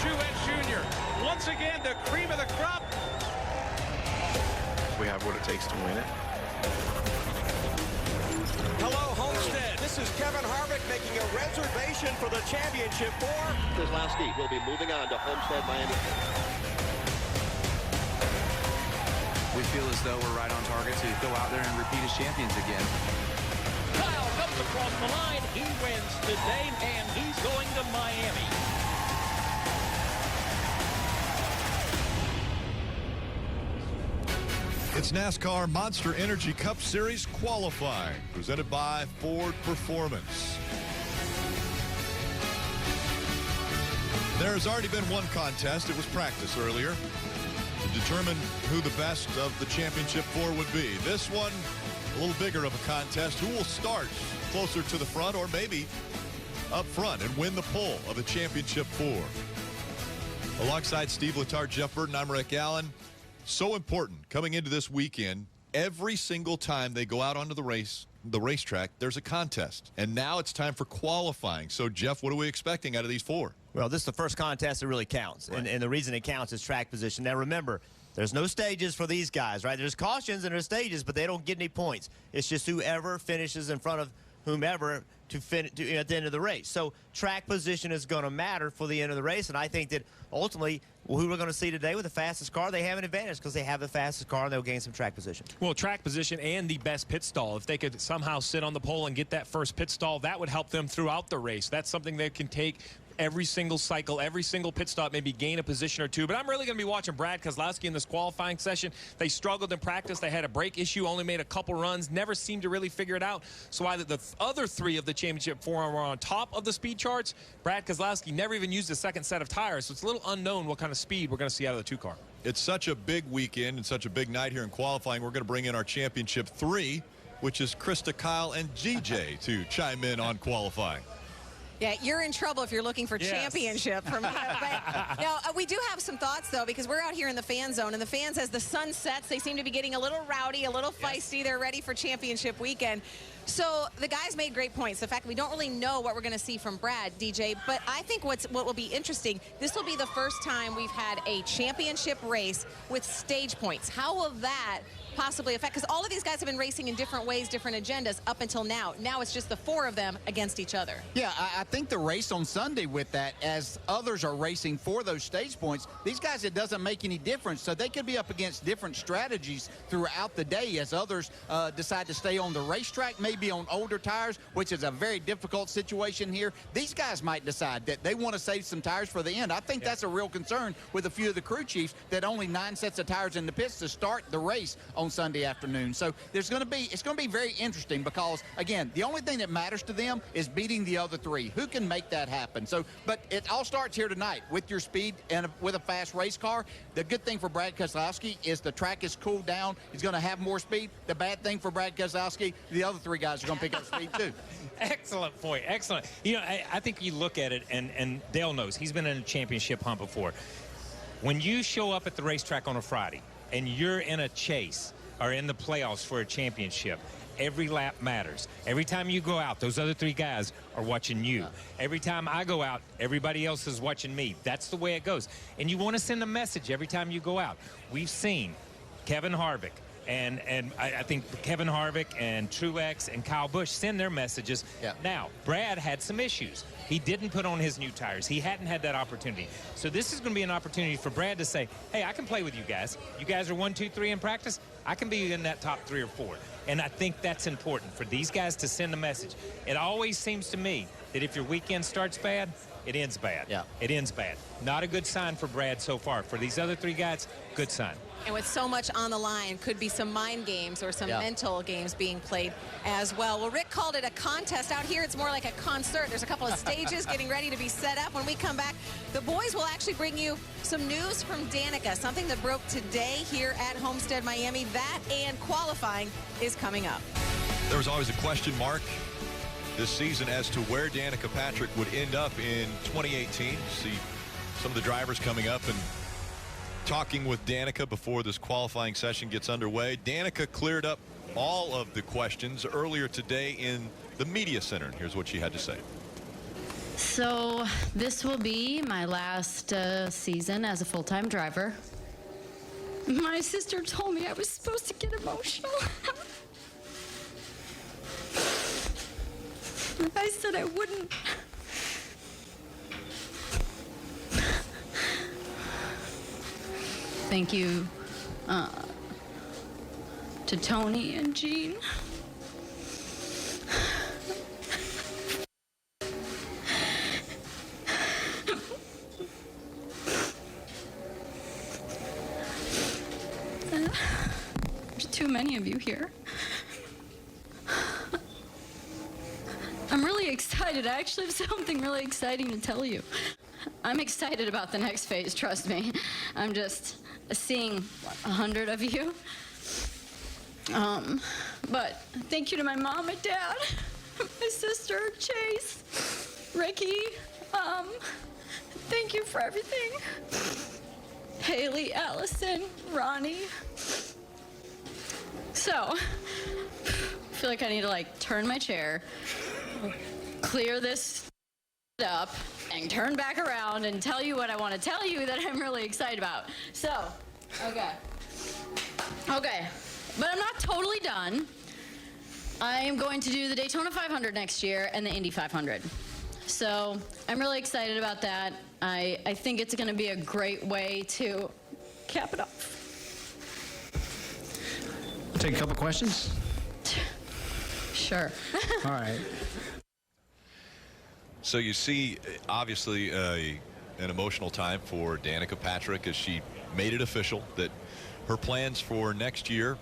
Truex Jr. Once again, the cream of the crop. We have what it takes to win it. Hello, Homestead. This is Kevin Harvick making a reservation for the championship for Keselowski will be moving on to Homestead, Miami. We feel as though we're right on target to go out there and repeat as champions again. Kyle comes across the line. He wins today, and he's going to Miami. It's NASCAR Monster Energy Cup Series qualifying, presented by Ford Performance. There has already been one contest. It was practice earlier to determine who the best of the championship four would be. This one, a little bigger of a contest. Who will start closer to the front or maybe up front and win the pole of the championship four? Alongside Steve Letarte, Jeff Burton, I'm Rick Allen. So important coming into this weekend. Every single time they go out onto the racetrack, there's a contest. And now it's time for qualifying. So, Jeff, what are we expecting out of these four? Well, this is the first contest that really counts. Right. And the reason it counts is track position. Now, remember, there's no stages for these guys, right? There's cautions and there's stages, but they don't get any points. It's just whoever finishes in front of whomever at the end of the race. So track position is going to matter for the end of the race, and I think that ultimately who we're going to see today with the fastest car, they have an advantage because they have the fastest car and they'll gain some track position. Well, track position and the best pit stall. If they could somehow sit on the pole and get that first pit stall, that would help them throughout the race. That's something they can take every single cycle, every single pit stop, maybe gain a position or two. But I'm really going to be watching Brad Keselowski in this qualifying session. They struggled in practice. They had a brake issue, only made a couple runs, never seemed to really figure it out. So either the other three of the championship four were on top of the speed charts. Brad Keselowski never even used a second set of tires. So it's a little unknown what kind of speed we're going to see out of the two car. It's such a big weekend and such a big night here in qualifying. We're going to bring in our championship three, which is Krista, Kyle, and GJ to chime in on qualifying. Yeah, you're in trouble if you're looking for championship. Now, we do have some thoughts, though, because we're out here in the fan zone, and the fans, as the sun sets, they seem to be getting a little rowdy, a little feisty. They're ready for championship weekend. So the guys made great points. The fact that we don't really know what we're going to see from Brad, DJ, but I think what will be interesting, this will be the first time we've had a championship race with stage points. How will that possibly affect, because all of these guys have been racing in different ways, different agendas up until now. Now it's just the four of them against each other. Yeah, I think the race on Sunday with that, as others are racing for those stage points, these guys, it doesn't make any difference. So they could be up against different strategies throughout the day as others decide to stay on the racetrack, maybe on older tires, which is a very difficult situation here. These guys might decide that they want to save some tires for the end. I think that's a real concern with a few of the crew chiefs, that only 9 sets of tires in the pits to start the race on Sunday afternoon. So it's going to be very interesting because, again, the only thing that matters to them is beating the other three. Who can make that happen? So, but it all starts here tonight with your speed and with a fast race car. The good thing for Brad Keselowski is the track is cooled down. He's going to have more speed. The bad thing for Brad Keselowski, the other three guys are going to pick up speed too. Excellent point. Excellent. You know, I think you look at it, and Dale knows. He's been in a championship hunt before. When you show up at the racetrack on a Friday and you're in a chase or in the playoffs for a championship, every lap matters. Every time you go out, those other three guys are watching you. Every time I go out, everybody else is watching me. That's the way it goes. And you want to send a message every time you go out. We've seen Kevin Harvick, and I think Kevin Harvick and Truex and Kyle Busch send their messages. Yeah. Now, Brad had some issues. He didn't put on his new tires. He hadn't had that opportunity. So this is going to be an opportunity for Brad to say, hey, I can play with you guys. You guys are 1, 2, 3 in practice. I can be in that top 3 or 4. And I think that's important for these guys to send a message. It always seems to me that if your weekend starts bad, it ends bad. Yeah. It ends bad. Not a good sign for Brad so far. For these other 3 guys, good sign. And with so much on the line, could be some mind games or some mental games being played as well. Well, Rick called it a contest. Out here, it's more like a concert. There's a couple of stages getting ready to be set up. When we come back, the boys will actually bring you some news from Danica, something that broke today here at Homestead, Miami. That and qualifying is coming up. There was always a question mark this season as to where Danica Patrick would end up in 2018. See some of the drivers coming up and talking with Danica before this qualifying session gets underway. Danica cleared up all of the questions earlier today in the media center. Here's what she had to say. So this will be my last season as a full-time driver. My sister told me I was supposed to get emotional. I said I wouldn't. Thank you to Tony and Jean. There's too many of you here. I'm really excited. I actually have something really exciting to tell you. I'm excited about the next phase, trust me. I'm just seeing 100 of you. But thank you to my mom and dad, my sister, Chase, Ricky. Thank you for everything. Haley, Allison, Ronnie. So, I feel like I need to like turn my chair, clear this up, and turn back around and tell you what I want to tell you that I'm really excited about. So, okay, but I'm not totally done. I am going to do the Daytona 500 next year and the Indy 500. So I'm really excited about that. I think it's going to be a great way to cap it off. Take a couple questions. Sure. All right. So you see, obviously, an emotional time for Danica Patrick as she made it official that her plans for next year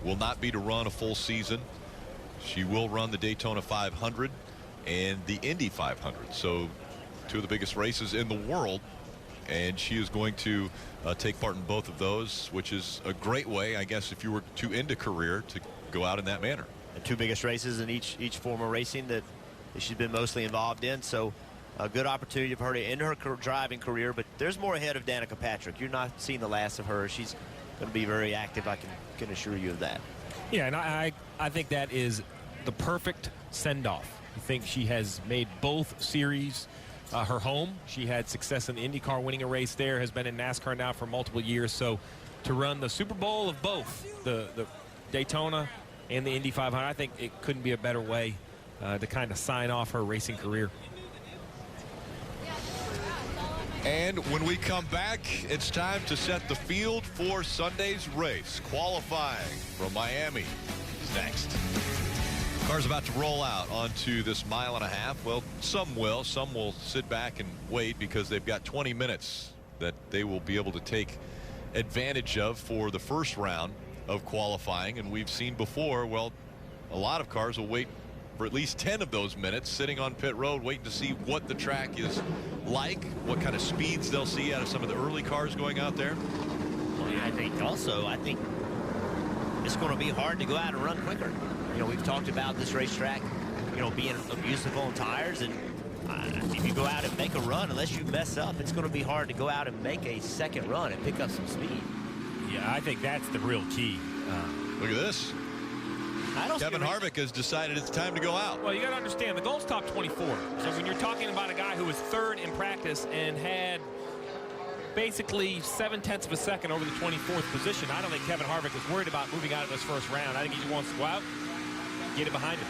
will not be to run a full season. She will run the Daytona 500 and the Indy 500. So two of the biggest races in the world. And she is going to take part in both of those, which is a great way, I guess, if you were to end a career, to go out in that manner. The two biggest races in each form of racing that she's been mostly involved in. So a good opportunity for her to end her driving career. But there's more ahead of Danica Patrick. You're not seeing the last of her. She's going to be very active. I can assure you of that. Yeah, and I think that is the perfect send-off. I think she has made both series her home. She had success in the IndyCar, winning a race there, has been in NASCAR now for multiple years. So to run the Super Bowl of both, the Daytona and the Indy 500, I think it couldn't be a better way to kind of sign off her racing career. And when we come back, it's time to set the field for Sunday's race. Qualifying from Miami is next. Car's about to roll out onto this 1.5 miles. Well, some will sit back and wait because they've got 20 minutes that they will be able to take advantage of for the first round of qualifying. And we've seen before, well, a lot of cars will wait for at least 10 of those minutes sitting on pit road waiting to see what the track is like, what kind of speeds they'll see out of some of the early cars going out there. Well, yeah, I think it's going to be hard to go out and run quicker. You know, we've talked about this racetrack, you know, being abusive on tires, and if you go out and make a run, unless you mess up, it's going to be hard to go out and make a second run and pick up some speed. Yeah, I think that's the real key. Look at this. Kevin Harvick has decided it's time to go out. Well, you got to understand, the goal's top 24. So when you're talking about a guy who was third in practice and had basically 0.7 of a second over the 24th position, I don't think Kevin Harvick is worried about moving out of this first round. I think he just wants to go out, get it behind him.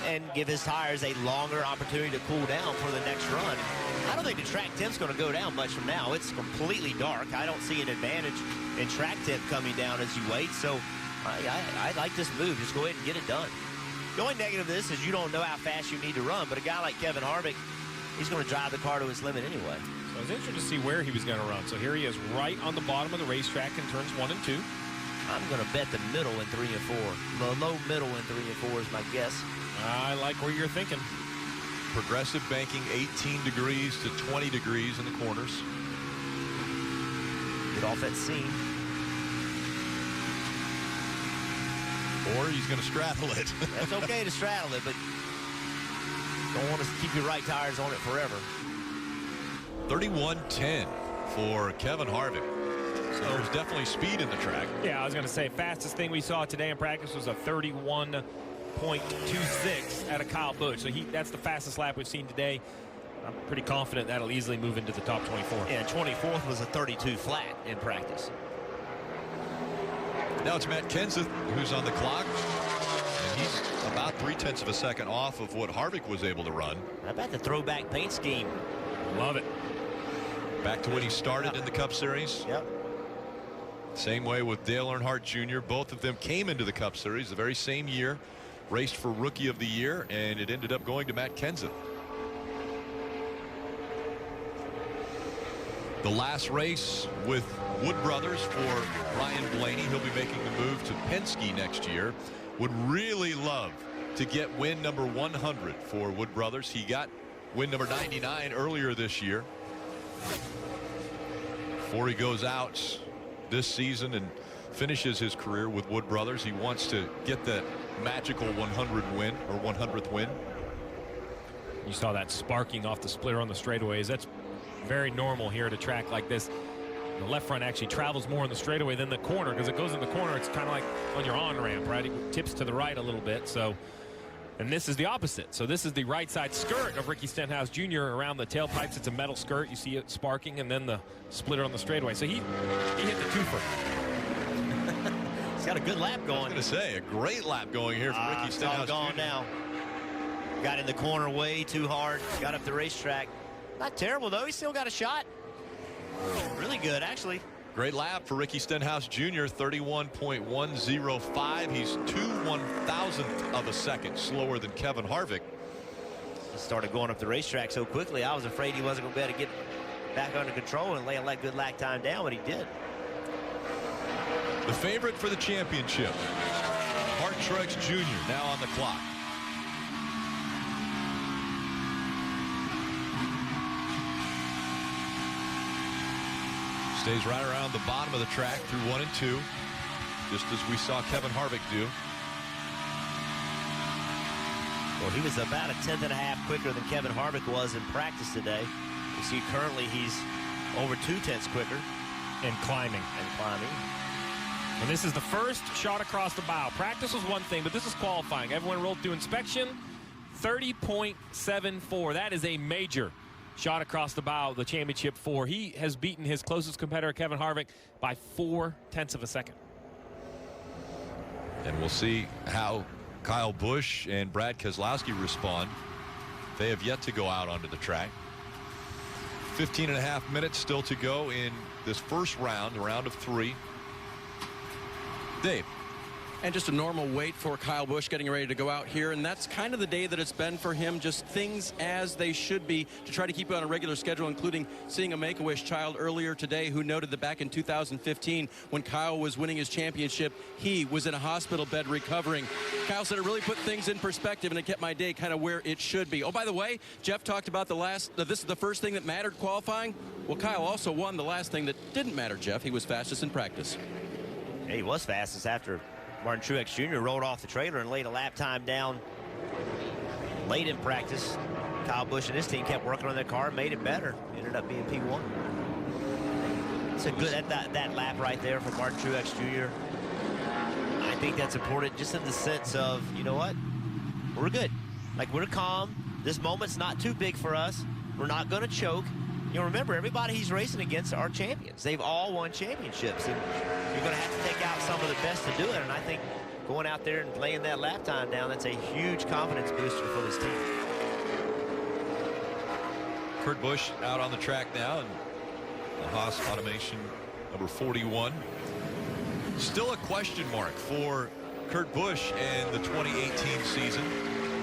And give his tires a longer opportunity to cool down for the next run. I don't think the track temp's going to go down much from now. It's completely dark. I don't see an advantage in track temp coming down as you wait. So I like this move. Just go ahead and get it done. The only negative of this is you don't know how fast you need to run. But a guy like Kevin Harvick, he's going to drive the car to his limit anyway. So I was interested to see where he was going to run. So here he is right on the bottom of the racetrack in turns 1 and 2. I'm going to bet the middle in 3 and 4. The low middle in 3 and 4 is my guess. I like where you're thinking. Progressive banking 18 degrees to 20 degrees in the corners. Get off that seam. Or he's going to straddle it. That's okay to straddle it, but don't want to keep your right tires on it forever. 31.10 for Kevin Harvick. So there's definitely speed in the track. Yeah, I was going to say, fastest thing we saw today in practice was a 31.10. 32.26 out of Kyle Busch. So that's the fastest lap we've seen today. I'm pretty confident that'll easily move into the top 24. Yeah, 24th was a 32 flat in practice. Now it's Matt Kenseth who's on the clock. And he's about 0.3 of a second off of what Harvick was able to run. How about the throwback paint scheme? Love it. Back to when he started in the Cup Series. Yep. Same way with Dale Earnhardt Jr. Both of them came into the Cup Series the very same year, raced for Rookie of the Year, and it ended up going to Matt Kenseth. The last race with Wood Brothers for Ryan Blaney. He'll be making the move to Penske next year. Would really love to get win number 100 for Wood Brothers. He got win number 99 earlier this year. Before he goes out this season and finishes his career with Wood Brothers, he wants to get that magical 100 win or 100th win. You saw that sparking off the splitter on the straightaways. That's very normal here at a track like this. The left front actually travels more in the straightaway than the corner, because it goes in the corner. It's kind of like on your on-ramp, right? It tips to the right a little bit. So, and this is the opposite. So this is the right side skirt of Ricky Stenhouse Jr. around the tailpipes. It's a metal skirt. You see it sparking, and then the splitter on the straightaway. So he hit the twofer. He's got a good lap going. I was going to say, a great lap going here for Ricky Stenhouse gone Jr. now. Got in the corner way too hard. Got up the racetrack. Not terrible, though. He still got a shot. Really good, actually. Great lap for Ricky Stenhouse Jr. 31.105. He's 2/1000th of a second slower than Kevin Harvick. He started going up the racetrack so quickly, I was afraid he wasn't going to be able to get back under control and lay a good lap time down, but he did. The favorite for the championship, Mark Truex Jr. now on the clock. Stays right around the bottom of the track through 1 and 2, just as we saw Kevin Harvick do. Well, he was about 1.5 tenths quicker than Kevin Harvick was in practice today. You see currently he's over 2 tenths quicker. And climbing. And this is the first shot across the bow. Practice was one thing, but this is qualifying. Everyone rolled through inspection. 30.74. That is a major shot across the bow of the championship 4. He has beaten his closest competitor, Kevin Harvick, by 0.4 of a second. And we'll see how Kyle Busch and Brad Keselowski respond. They have yet to go out onto the track. 15.5 minutes still to go in this first round, the round of 3. Dave. And just a normal wait for Kyle Busch getting ready to go out here, and that's kind of the day that it's been for him, just things as they should be to try to keep it on a regular schedule, including seeing a Make-A-Wish child earlier today who noted that back in 2015 when Kyle was winning his championship, he was in a hospital bed recovering. Kyle said it really put things in perspective, and it kept my day kind of where it should be. Oh, by the way, Jeff talked about this is the first thing that mattered qualifying. Well, Kyle also won the last thing that didn't matter, Jeff. He was fastest in practice. Yeah, he was fastest after Martin Truex Jr. rolled off the trailer and laid a lap time down late in practice. Kyle Busch and his team kept working on their car and made it better. Ended up being P1. It's a good that lap right there for Martin Truex Jr. I think that's important just in the sense of, you know what? We're good. Like, we're calm. This moment's not too big for us. We're not going to choke. You know, remember, everybody he's racing against are champions. They've all won championships, and you're going to have to take out some of the best to do it. And I think going out there and laying that lap time down, that's a huge confidence booster for this team. Kurt Busch out on the track now, and the Haas Automation number 41. Still a question mark for Kurt Busch and the 2018 season.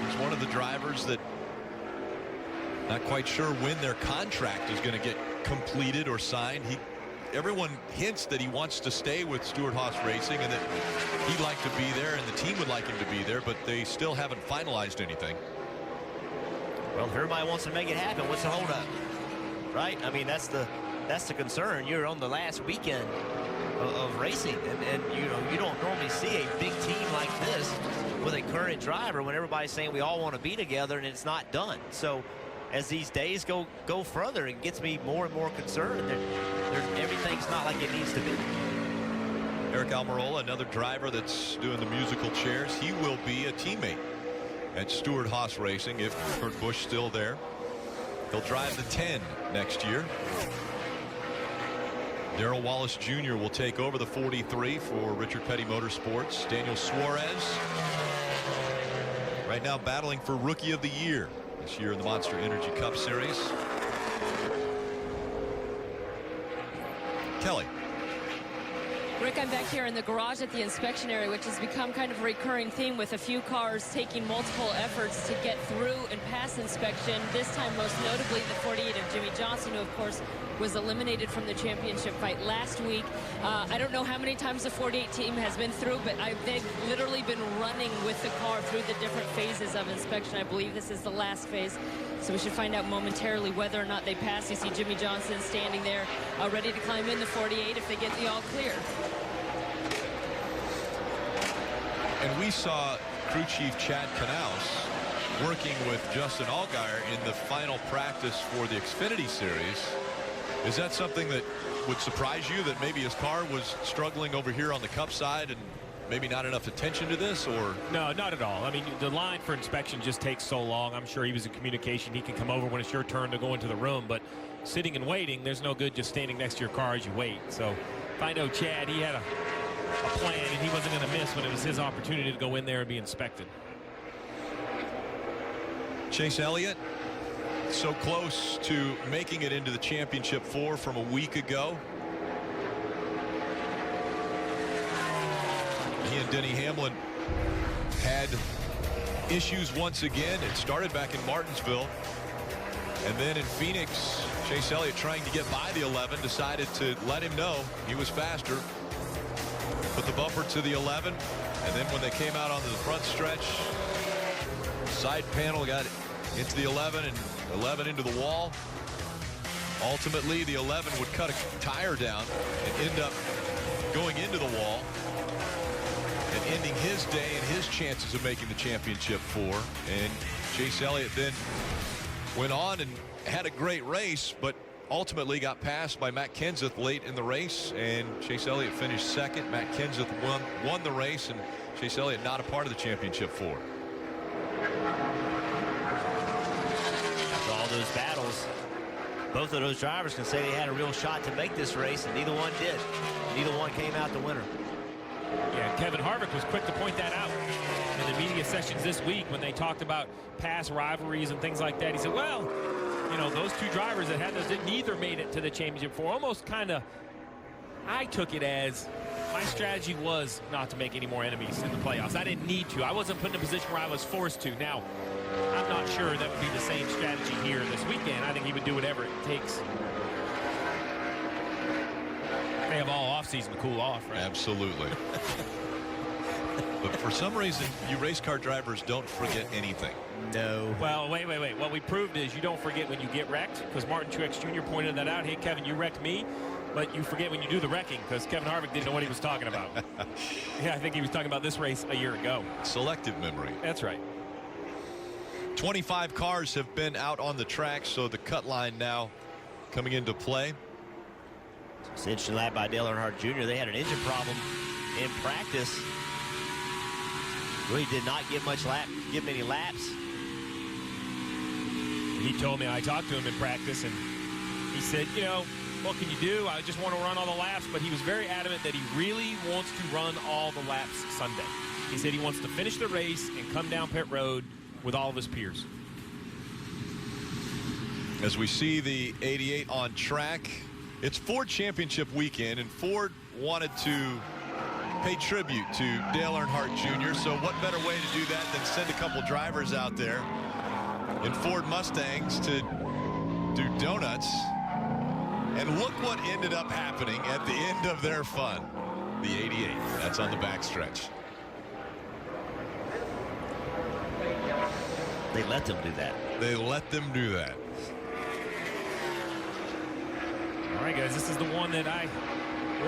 He's one of the drivers that not quite sure when their contract is going to get completed or signed. Everyone hints that he wants to stay with Stewart-Haas Racing and that he'd like to be there and the team would like him to be there, but they still haven't finalized anything. Well, if everybody wants to make it happen, what's the holdup? Right? I mean, that's the concern. You're on the last weekend of racing, and you don't normally see a big team like this with a current driver when everybody's saying we all want to be together and it's not done. So as these days go further, it gets me more and more concerned that everything's not like it needs to be. Eric Almirola, another driver that's doing the musical chairs. He will be a teammate at Stewart-Haas Racing if Kurt Busch still there. He'll drive the 10 next year. Darrell Wallace Jr. will take over the 43 for Richard Petty Motorsports. Daniel Suarez right now battling for Rookie of the Year this year in the Monster Energy Cup Series. Kelly. Rick, I'm back here in the garage at the inspection area, which has become kind of a recurring theme with a few cars taking multiple efforts to get through and pass inspection. This time, most notably, the 48 of Jimmy Johnson, who, of course, was eliminated from the championship fight last week. I don't know how many times the 48 team has been through, but they've literally been running with the car through the different phases of inspection. I believe this is the last phase. So we should find out momentarily whether or not they pass. You see Jimmy Johnson standing there ready to climb in the 48 if they get the all clear. And we saw crew chief Chad Knaus working with Justin Allgaier in the final practice for the Xfinity Series. Is that something that would surprise you, that maybe his car was struggling over here on the Cup side and maybe not enough attention to this? Or no, not at all. I mean, the line for inspection just takes so long. I'm sure he was in communication. He can come over when it's your turn to go into the room, but sitting and waiting, there's no good just standing next to your car as you wait. So if I know Chad, he had a plan and he wasn't going to miss when it was his opportunity to go in there and be inspected. Chase Elliott so close to making it into the championship 4 from a week ago. He and Denny Hamlin had issues once again. It started back in Martinsville, and then in Phoenix, Chase Elliott, trying to get by the 11, decided to let him know he was faster. Put the bumper to the 11, and then when they came out onto the front stretch, side panel got into the 11 and 11 into the wall. Ultimately, the 11 would cut a tire down and end up going into the wall and ending his day and his chances of making the championship 4. And Chase Elliott then went on and had a great race, but ultimately got passed by Matt Kenseth late in the race, and Chase Elliott finished second. Matt Kenseth won the race, and Chase Elliott not a part of the championship 4. After all those battles, both of those drivers can say they had a real shot to make this race, and neither one did. Neither one came out the winner. Yeah, Kevin Harvick was quick to point that out in the media sessions this week when they talked about past rivalries and things like that. He said, well, you know, those two drivers that had those, neither made it to the championship 4. Almost kind of, I took it as my strategy was not to make any more enemies in the playoffs. I didn't need to. I wasn't put in a position where I was forced to. Now, I'm not sure that would be the same strategy here this weekend. I think he would do whatever it takes. They have all offseason to cool off, right? Absolutely. But for some reason, you race car drivers don't forget anything. No. Well, wait. What we proved is you don't forget when you get wrecked, because Martin Truex Jr. pointed that out. Hey, Kevin, you wrecked me, but you forget when you do the wrecking, because Kevin Harvick didn't know what he was talking about. Yeah, I think he was talking about this race a year ago. Selective memory. That's right. 25 cars have been out on the track, so the cut line now coming into play. It's an interesting lap by Dale Earnhardt Jr. They had an engine problem in practice. Really did not get many laps. He told me, I talked to him in practice, and he said, you know, what can you do? I just want to run all the laps, but he was very adamant that he really wants to run all the laps Sunday. He said he wants to finish the race and come down pit road with all of his peers. As we see the 88 on track, it's Ford Championship weekend, and Ford wanted to pay tribute to Dale Earnhardt Jr. So what better way to do that than send a couple drivers out there in Ford Mustangs to do donuts? And look what ended up happening at the end of their fun. The 88. That's on the backstretch. They let them do that. They let them do that. All right, guys, this is the one that I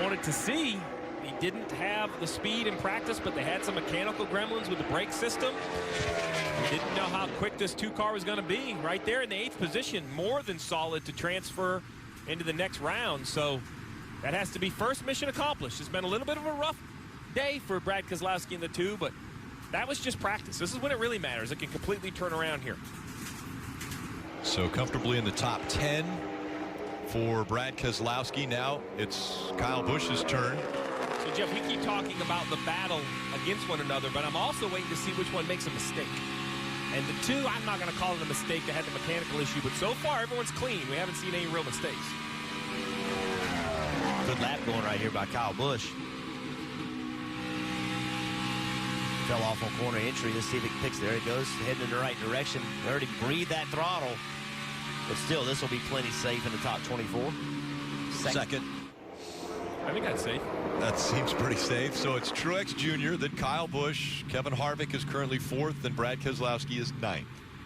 wanted to see. He didn't have the speed in practice, but they had some mechanical gremlins with the brake system. He didn't know how quick this two-car was going to be. Right there in the 8th position, more than solid to transfer into the next round. So that has to be first mission accomplished. It's been a little bit of a rough day for Brad Keselowski in the 2, but that was just practice. This is when it really matters. It can completely turn around here. So comfortably in the top 10 for Brad Keselowski. Now it's Kyle Busch's turn. So, Jeff, we keep talking about the battle against one another, but I'm also waiting to see which one makes a mistake. And the 2, I'm not going to call it a mistake that had the mechanical issue, but so far everyone's clean. We haven't seen any real mistakes. Good lap going right here by Kyle Busch. Fell off on corner entry. Let's see if he picks. There he goes, heading in the right direction. Already breathed that throttle. But still, this will be plenty safe in the top 24. Second. I think that's safe. That seems pretty safe. So it's Truex Jr., then Kyle Busch. Kevin Harvick is currently 4th, and Brad Keselowski is 9th.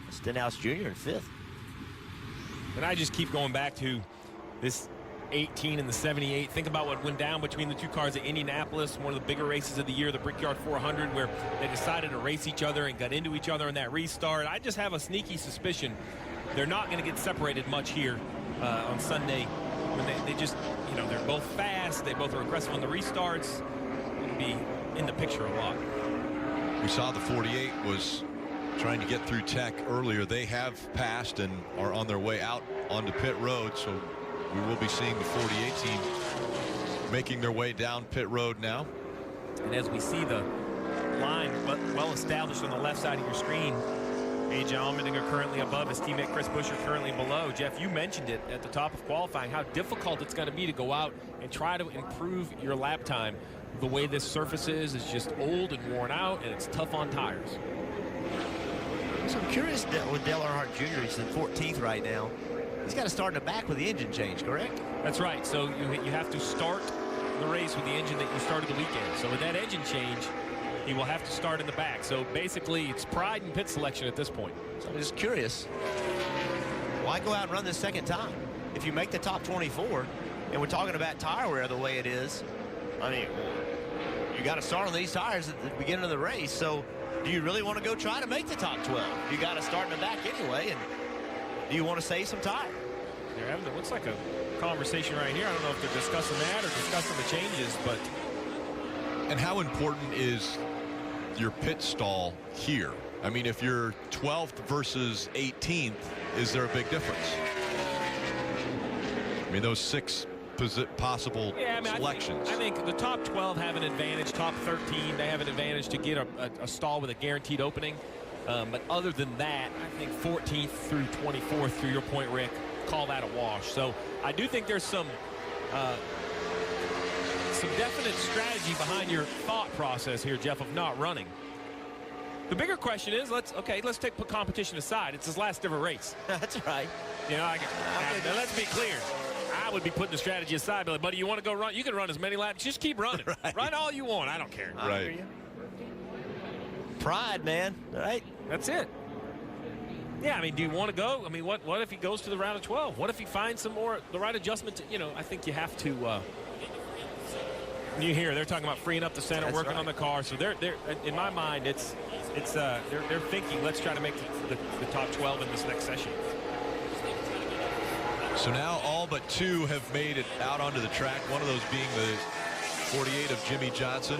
Stenhouse Jr. in 5th. And I just keep going back to this 18 and the 78. Think about what went down between the 2 cars at Indianapolis, one of the bigger races of the year, the Brickyard 400, where they decided to race each other and got into each other in that restart. I just have a sneaky suspicion they're not going to get separated much here on Sunday when they just, you know, they're both fast. They both are aggressive on the restarts. It'll be in the picture a lot. We saw the 48 was trying to get through Tech earlier. They have passed and are on their way out onto pit road, so we will be seeing the 48 team making their way down pit road now. And as we see the line well established on the left side of your screen, AJ Allmendinger currently above, his teammate Chris Buescher currently below. Jeff, you mentioned it at the top of qualifying, how difficult it's going to be to go out and try to improve your lap time. The way this surface is just old and worn out, and it's tough on tires. So I'm curious with Dale Earnhardt Jr., he's in 14th right now. He's got to start in the back with the engine change, correct? That's right. So you have to start the race with the engine that you started the weekend. So with that engine change, he will have to start in the back. So basically, it's pride in pit selection at this point. So I'm just curious, why go out and run this second time? If you make the top 24, and we're talking about tire wear the way it is, I mean, you got to start on these tires at the beginning of the race. So do you really want to go try to make the top 12? You got to start in the back anyway, and do you want to save some tire? They're having, it looks like a conversation right here. I don't know if they're discussing that or discussing the changes, but. And how important is your pit stall here? I mean, if you're 12th versus 18th, is there a big difference? I mean, those 6 possible selections. I think the top 12 have an advantage. Top 13, they have an advantage to get a stall with a guaranteed opening. But other than that, I think 14th through 24th, through your point, Rick, call that a wash. So I do think there's some definite strategy behind your thought process here, Jeff, of not running. The bigger question is, let's put competition aside. It's his last ever race. That's right. You know, let's be clear. I would be putting the strategy aside, but like, buddy, you want to go run? You can run as many laps. Just keep running. Right. Run all you want. I don't care. Right. Pride, man. All right. That's it. Yeah, I mean, do you want to go? I mean, what if he goes to the round of 12? What if he finds some more, the right adjustment? You know, I think you have to. You hear they're talking about freeing up the center, That's working right. on the car. So they're in my mind, they're thinking, let's try to make the top 12 in this next session. So now all but 2 have made it out onto the track, one of those being the 48 of Jimmy Johnson.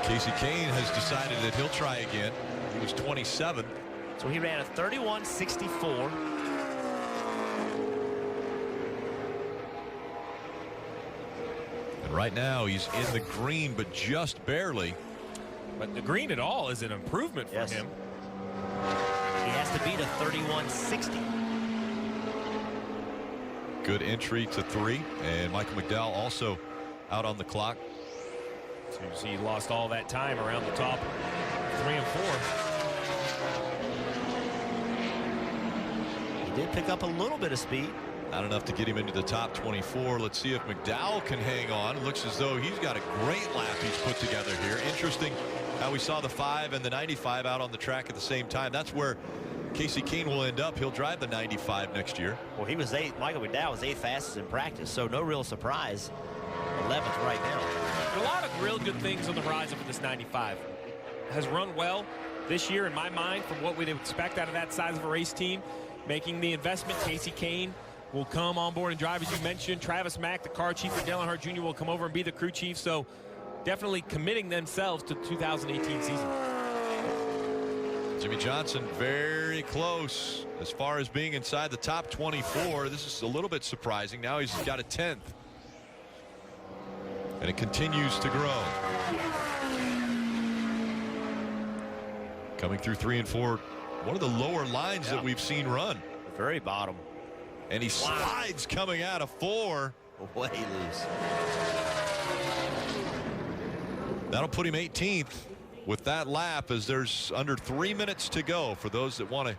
Casey Kane has decided that he'll try again. He was 27th. So he ran a 31.64. And right now he's in the green, but just barely. But the green at all is an improvement for him. He has to beat a 31.60. Good entry to 3, and Michael McDowell also out on the clock. So you see he lost all that time around the top 3 and 4. He did pick up a little bit of speed. Not enough to get him into the top 24. Let's see if McDowell can hang on. Looks as though he's got a great lap he's put together here. Interesting how we saw the 5 and the 95 out on the track at the same time. That's where Casey Kane will end up. He'll drive the 95 next year. Well, he was 8th. Michael McDowell was 8th fastest in practice, so no real surprise. 11th right now. There are a lot of real good things on the horizon for this 95. Has run well this year, in my mind, from what we'd expect out of that size of a race team. Making the investment, Casey Kane will come on board and drive, as you mentioned. Travis Mack, the car chief for Dale Earnhardt Jr., will come over and be the crew chief. So definitely committing themselves to the 2018 season. Jimmy Johnson very close as far as being inside the top 24. This is a little bit surprising. Now he's got a 10th. And it continues to grow. Coming through 3 and 4. One of the lower lines that we've seen run. Very bottom. And he slides coming out of 4. Way loose. That'll put him 18th with that lap, as there's under 3 minutes to go for those that want to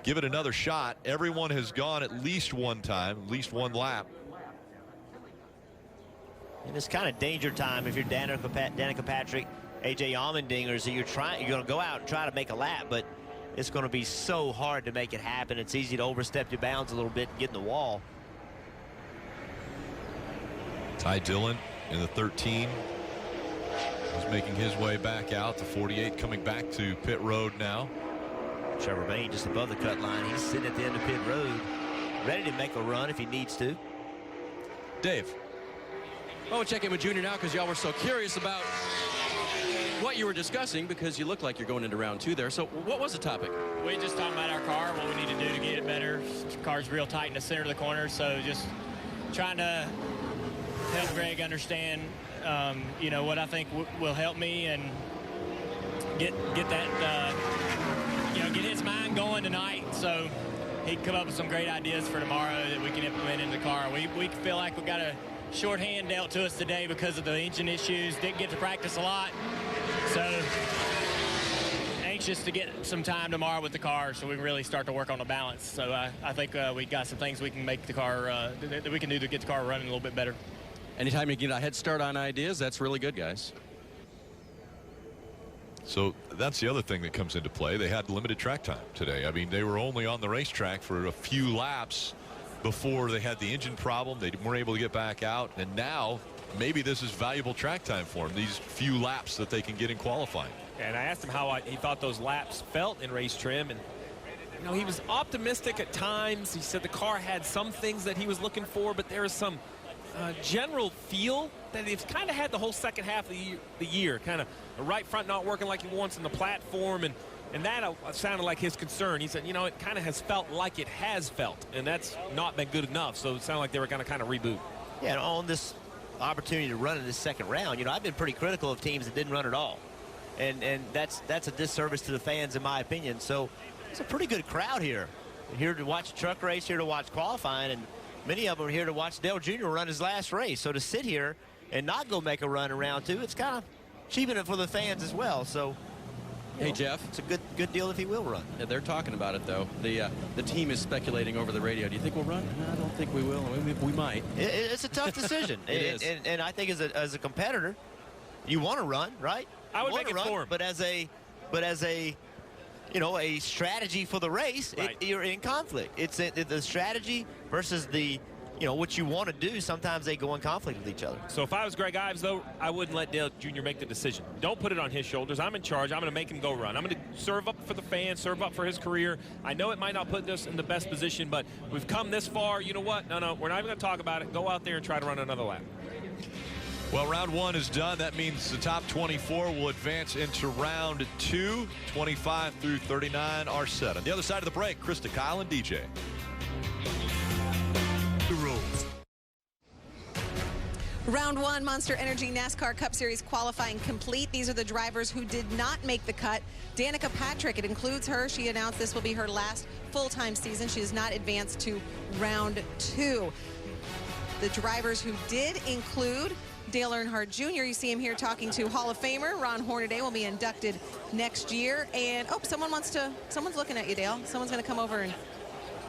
give it another shot. Everyone has gone at least one time, at least one lap. And it's kind of danger time if you're Danica Patrick, AJ Allmendinger, so you're going to go out and try to make a lap, but it's going to be so hard to make it happen. It's easy to overstep your bounds a little bit and get in the wall. Ty Dillon in the 13. He's making his way back out. The 48 coming back to pit road now. Trevor Bayne just above the cut line. He's sitting at the end of pit road, ready to make a run if he needs to. Dave. Well, we'll check in with Junior now, because y'all were so curious about what you were discussing, because you look like you're going into round 2 there. So what was the topic? We just talked about our car, what we need to do to get it better. The car's real tight in the center of the corner, so just trying to help Greg understand, you know, what I think will help me and get that, you know, get his mind going tonight, so he can come up with some great ideas for tomorrow that we can implement in the car. We feel like we got a shorthand dealt to us today because of the engine issues. Didn't get to practice a lot, so anxious to get some time tomorrow with the car so we can really start to work on the balance. So I think we got some things we can make the car that we can do to get the car running a little bit better. Anytime you get a head start on ideas, that's really good, guys. So that's the other thing that comes into play. They had limited track time today. I mean, they were only on the racetrack for a few laps before they had the engine problem. They weren't able to get back out, and now maybe this is valuable track time for them, these few laps that they can get in qualifying. And I asked him how he thought those laps felt in race trim, and you know, he was optimistic at times. He said the car had some things that he was looking for, but there was some general feel that he's kind of had the whole second half of the year. Kind of the right front not working like he wants in the platform, and that sounded like his concern. He said, you know, it kind of has felt like it has felt, and that's not been good enough. So it sounded like they were going to kind of reboot. Yeah, and on this opportunity to run in this second round, you know, I've been pretty critical of teams that didn't run at all. And that's a disservice to the fans, in my opinion. So it's a pretty good crowd here. Here to watch a truck race, here to watch qualifying, and many of them are here to watch Dale Jr. run his last race. So to sit here and not go make a run in round 2, it's kind of cheaping it for the fans as well. So, hey, Jeff, it's a good deal if he will run. Yeah, they're talking about it, though. The team is speculating over the radio. Do you think we'll run? No, I don't think we will. We might. It's a tough decision. It is. And I think as a competitor, you want to run, right? I would make it for him. But as a you know, a strategy for the race, right, you're in conflict. It's the strategy versus the, you know, what you want to do. Sometimes they go in conflict with each other. So if I was Greg Ives, though, I wouldn't let Dale Jr. make the decision. Don't put it on his shoulders. I'm in charge. I'm going to make him go run. I'm going to serve up for the fans, serve up for his career. I know it might not put us in the best position, but we've come this far. You know what? No, we're not even going to talk about it. Go out there and try to run another lap. Well, round 1 is done. That means the top 24 will advance into round 2. 25 through 39 are set. On the other side of the break, Krista, Kyle, and DJ. The rules. Round 1, Monster Energy NASCAR Cup Series qualifying complete. These are the drivers who did not make the cut. Danica Patrick, it includes her. She announced this will be her last full-time season. She has not advanced to round 2. The drivers who did include Dale Earnhardt Jr. You see him here talking to Hall of Famer Ron Hornaday, will be inducted next year. And oh, someone's looking at you, Dale. Someone's going to come over and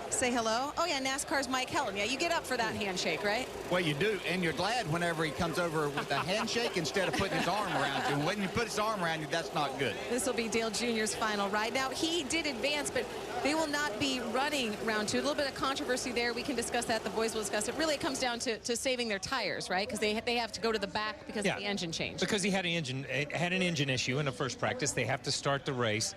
say hello. Oh yeah, NASCAR's Mike Helen. Yeah, you get up for that handshake, right? Well, you do, and you're glad whenever he comes over with a handshake instead of putting his arm around you. And when you put his arm around you, that's not good. This will be Dale Jr.'s final ride. Now, he did advance, but they will not be running round 2. A little bit of controversy there. We can discuss that. The boys will discuss it. Really, it comes down to saving their tires, right? Because they have to go to the back because of the engine change. Because he had an engine issue in the first practice. They have to start the race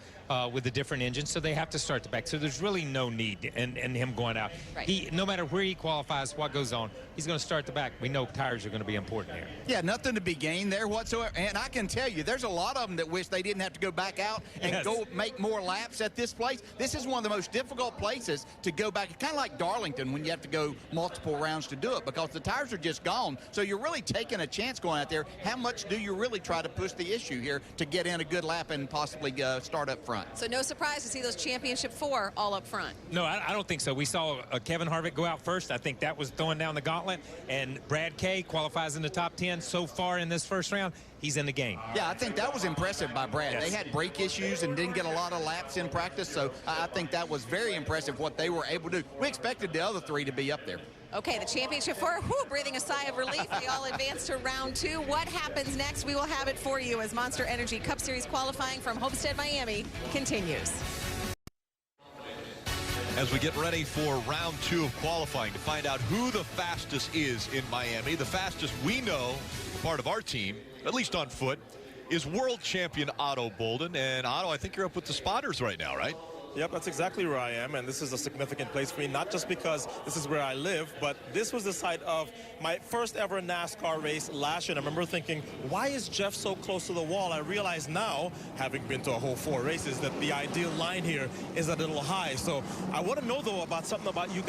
with a different engine, so they have to start the back. So there's really no need. And and him going out. Right. No matter where he qualifies, what goes on, he's going to start the back. We know tires are going to be important here. Yeah, nothing to be gained there whatsoever. And I can tell you, there's a lot of them that wish they didn't have to go back out and go make more laps at this place. This is one of the most difficult places to go back. It's kind of like Darlington when you have to go multiple rounds to do it because the tires are just gone. So you're really taking a chance going out there. How much do you really try to push the issue here to get in a good lap and possibly start up front? So no surprise to see those championship 4 all up front. No, I don't think so. We saw Kevin Harvick go out first. I think that was throwing down the gauntlet. And Brad Kay qualifies in the top 10 so far in this first round. He's in the game. Yeah, I think that was impressive by Brad. They had brake issues and didn't get a lot of laps in practice, so I think that was very impressive what they were able to do. We expected the other 3 to be up there. Okay, the championship 4, breathing a sigh of relief. They all advance to round 2. What happens next? We will have it for you as Monster Energy Cup Series qualifying from Homestead, Miami continues. As we get ready for round 2 of qualifying to find out who the fastest is in Miami, the fastest we know, part of our team, at least on foot, is world champion Otto Bolden. And Otto, I think you're up with the spotters right now, right? Yep, that's exactly where I am, and this is a significant place for me, not just because this is where I live, but this was the site of my first ever NASCAR race last year. And I remember thinking, why is Jeff so close to the wall? I realize now, having been to a whole 4 races, that the ideal line here is a little high. So I want to know, though, about something that you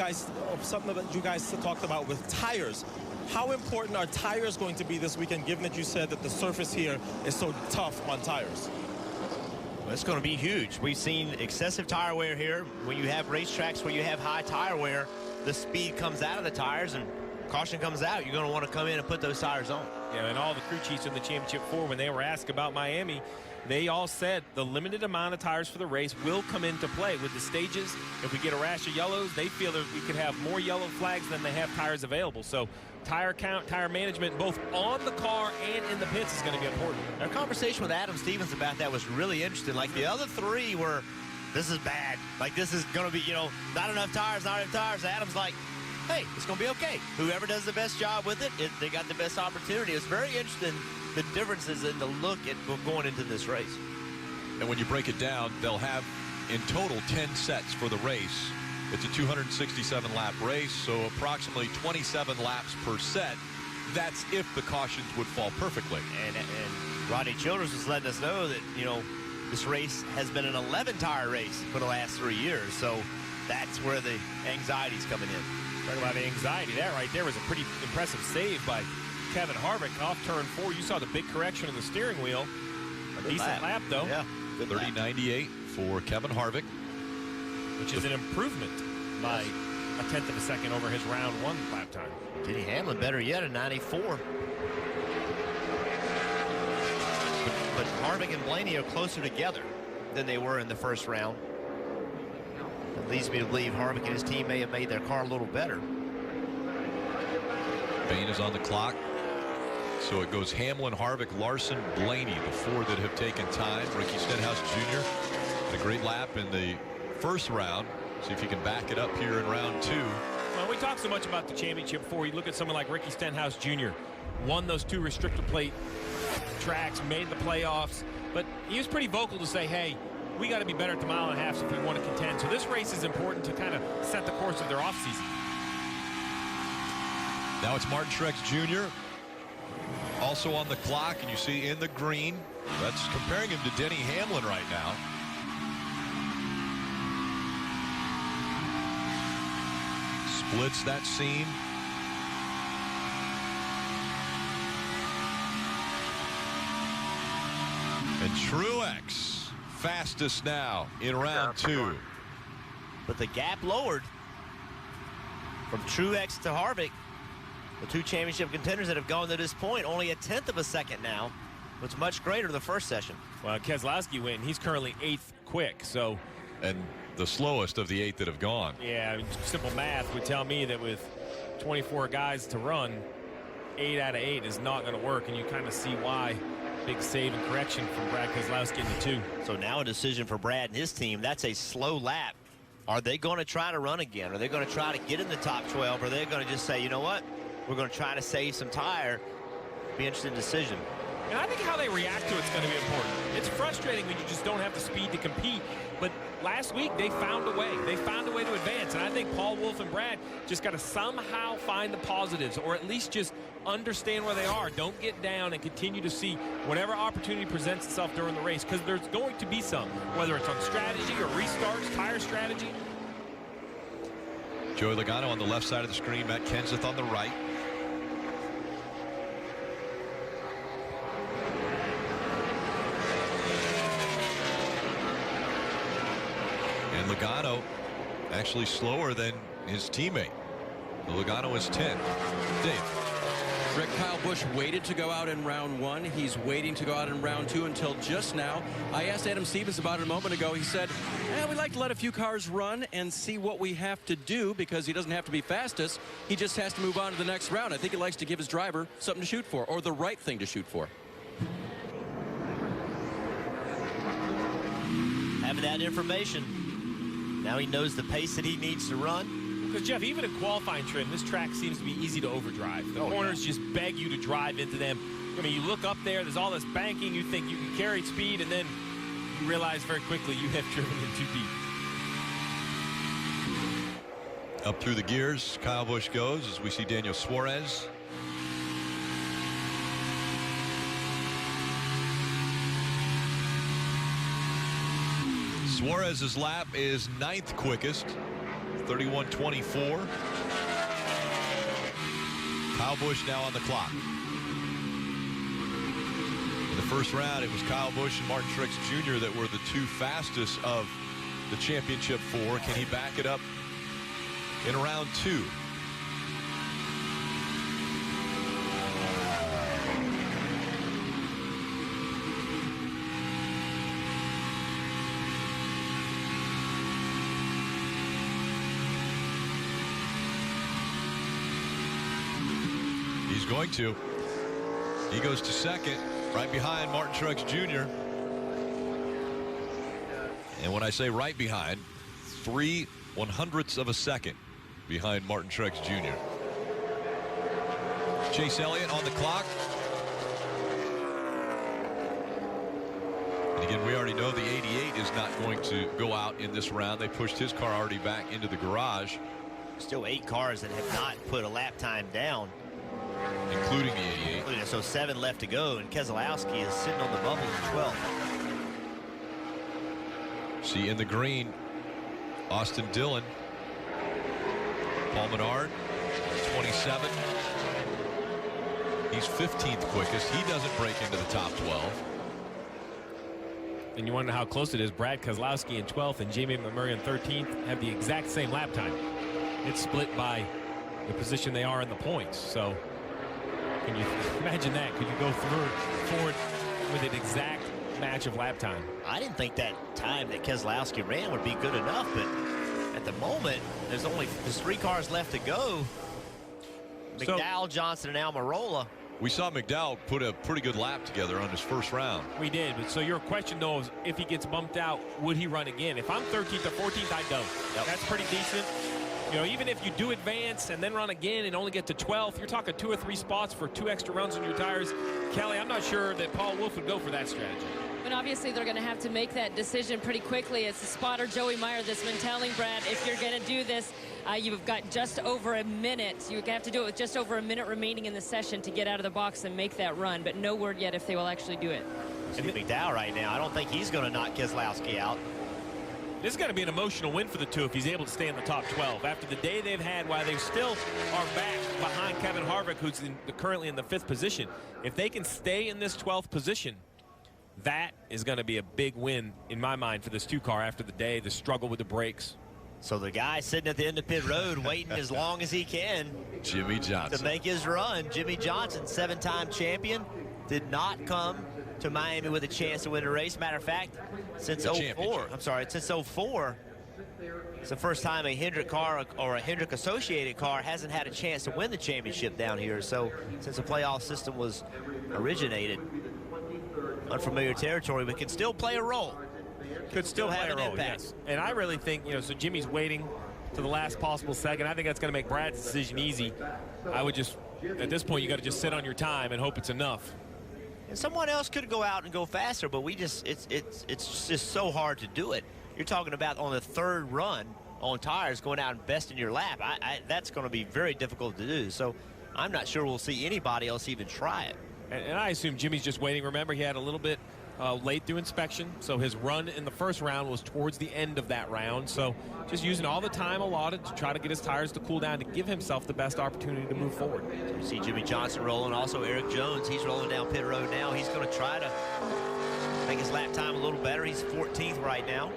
guys talked about with tires. How important are tires going to be this weekend, given that you said that the surface here is so tough on tires? Well, it's going to be huge. We've seen excessive tire wear here. When you have racetracks where you have high tire wear, the speed comes out of the tires and caution comes out. You're going to want to come in and put those tires on. Yeah, and all the crew chiefs in the championship 4, when they were asked about Miami, they all said the limited amount of tires for the race will come into play with the stages. If we get a rash of yellows, they feel that we could have more yellow flags than they have tires available. So tire count, tire management, both on the car and in the pits is going to be important. Our conversation with Adam Stevens about that was really interesting. Like the other 3 were, this is bad. Like this is going to be, not enough tires, not enough tires. Adam's like, hey, it's going to be okay. Whoever does the best job with it, they got the best opportunity. It's very interesting, the differences in the look at going into this race. And when you break it down, they'll have in total 10 sets for the race. It's a 267-lap race, so approximately 27 laps per set. That's if the cautions would fall perfectly. And Rodney Childers was letting us know that, this race has been an 11-tire race for the last 3 years, so that's where the anxiety's coming in. Talking about anxiety, that right there was a pretty impressive save by Kevin Harvick off turn 4. You saw the big correction in the steering wheel. A decent lap, though. Yeah, 30.98 for Kevin Harvick. Which is an improvement by a 1/10 of a second over his round 1 lap time. Denny Hamlin, better yet, a 94. But Harvick and Blaney are closer together than they were in the first round. It leads me to believe Harvick and his team may have made their car a little better. Bain is on the clock. So it goes Hamlin, Harvick, Larson, Blaney, the 4 that have taken time. Ricky Stenhouse Jr. had a great lap in the first round. See if he can back it up here in round 2. Well, we talk so much about the championship 4. You look at someone like Ricky Stenhouse Jr. Won those 2 restrictor plate tracks, made the playoffs, but he was pretty vocal to say, hey, we got to be better at the 1.5 miles if we want to contend. So this race is important to kind of set the course of their offseason. Now it's Martin Truex Jr. also on the clock, and you see in the green. That's comparing him to Denny Hamlin right now. Splits that seam. And Truex fastest now in round 2. But the gap lowered from Truex to Harvick. The 2 championship contenders that have gone to this point, only a 1/10 of a second now. It's much greater the first session. Well, Keselowski went, and he's currently 8th quick, so. And the slowest of the 8 that have gone. Yeah, I mean, simple math would tell me that with 24 guys to run, 8 out of 8 is not going to work, and you kind of see why. Big save and correction from Brad Keselowski in the 2. So now a decision for Brad and his team. That's a slow lap. Are they going to try to run again? Are they going to try to get in the top 12? Or are they going to just say, you know what? We're going to try to save some tire. Be an interesting decision. And I think how they react to it's going to be important. It's frustrating when you just don't have the speed to compete, but last week they found a way. They found a way to advance, and I think Paul Wolf and Brad just got to somehow find the positives, or at least just understand where they are. Don't get down and continue to see whatever opportunity presents itself during the race, because there's going to be some, whether it's on strategy or restarts, tire strategy. Joey Logano on the left side of the screen, Matt Kenseth on the right. And Logano actually slower than his teammate. Logano is 10th. Dave. Rick, Kyle Busch waited to go out in round 1. He's waiting to go out in round 2 until just now. I asked Adam Stevens about it a moment ago. He said, we like to let a few cars run and see what we have to do, because he doesn't have to be fastest. He just has to move on to the next round. I think he likes to give his driver something to shoot for, or the right thing to shoot for. Having that information, now he knows the pace that he needs to run. Because, Jeff, even in qualifying trim, this track seems to be easy to overdrive. The corners just beg you to drive into them. I mean, you look up there, there's all this banking, you think you can carry speed, and then you realize very quickly you have driven in too deep. Up through the gears, Kyle Busch goes as we see Daniel Suarez. Suarez's lap is 9th quickest. 31:24. Kyle Busch now on the clock. In the first round, it was Kyle Busch and Martin Truex Jr. that were the 2 fastest of the championship 4. Can he back it up in round 2? He's going to. He goes to 2nd, right behind Martin Truex Jr. And when I say right behind, 3/100ths of a second behind Martin Truex Jr. Chase Elliott on the clock. And again, we already know the 88 is not going to go out in this round. They pushed his car already back into the garage. Still 8 cars that have not put a lap time down, including the 88. So 7 left to go, and Keselowski is sitting on the bubble in 12th. See in the green, Austin Dillon. Paul Menard, 27. He's 15th quickest. He doesn't break into the top 12. And you wonder how close it is. Brad Keselowski in 12th and Jamie McMurray in 13th have the exact same lap time. It's split by the position they are in the points. So can you imagine that? Could you go forward with an exact match of lap time? I didn't think that time that Keselowski ran would be good enough, but at the moment, there's 3 cars left to go. McDowell, Johnson, and Almirola. We saw McDowell put a pretty good lap together on his first round. We did, but so your question though is, if he gets bumped out, would he run again? If I'm 13th or 14th, I don't. Yep. That's pretty decent. You know, even if you do advance and then run again and only get to 12th, you're talking 2 or 3 spots for 2 extra runs on your tires. Kelly, I'm not sure that Paul Wolf would go for that strategy. But obviously they're going to have to make that decision pretty quickly. It's the spotter Joey Meyer that's been telling Brad, if you're going to do this, you've got just over a minute. You have to do it with just over a minute remaining in the session to get out of the box and make that run. But no word yet if they will actually do it. And McDowell right now, I don't think he's going to knock Keselowski out. This is going to be an emotional win for the two if he's able to stay in the top 12. After the day they've had, while they still are back behind Kevin Harvick, who's currently in the 5th position. If they can stay in this 12th position, that is going to be a big win in my mind for this 2 car after the day, the struggle with the brakes. So the guy sitting at the end of pit road waiting as long as he can. Jimmy Johnson. To make his run. Jimmy Johnson, 7-time champion, did not come to Miami with a chance to win a race. Matter of fact, since 04, since 04, it's the first time a Hendrick car or a Hendrick associated car hasn't had a chance to win the championship down here. So since the playoff system was originated, unfamiliar territory, but can still play a role. Could still have an impact. Yes. And I really think, so Jimmy's waiting to the last possible second. I think that's going to make Brad's decision easy. I would just, at this point, you got to just sit on your time and hope it's enough. And someone else could go out and go faster, but it's just so hard to do it. you're talking about on the third run on tires going out and besting your lap. That's going to be very difficult to do. So I'm not sure we'll see anybody else even try it. And I assume Jimmy's just waiting. Remember, he had a little bit late through inspection, so his run in the first round was towards the end of that round. So just using all the time allotted to try to get his tires to cool down to give himself the best opportunity to move forward. So you see Jimmy Johnson rolling. Also Eric Jones, he's rolling down pit road now. He's going to try to make his lap time a little better. He's 14th right now.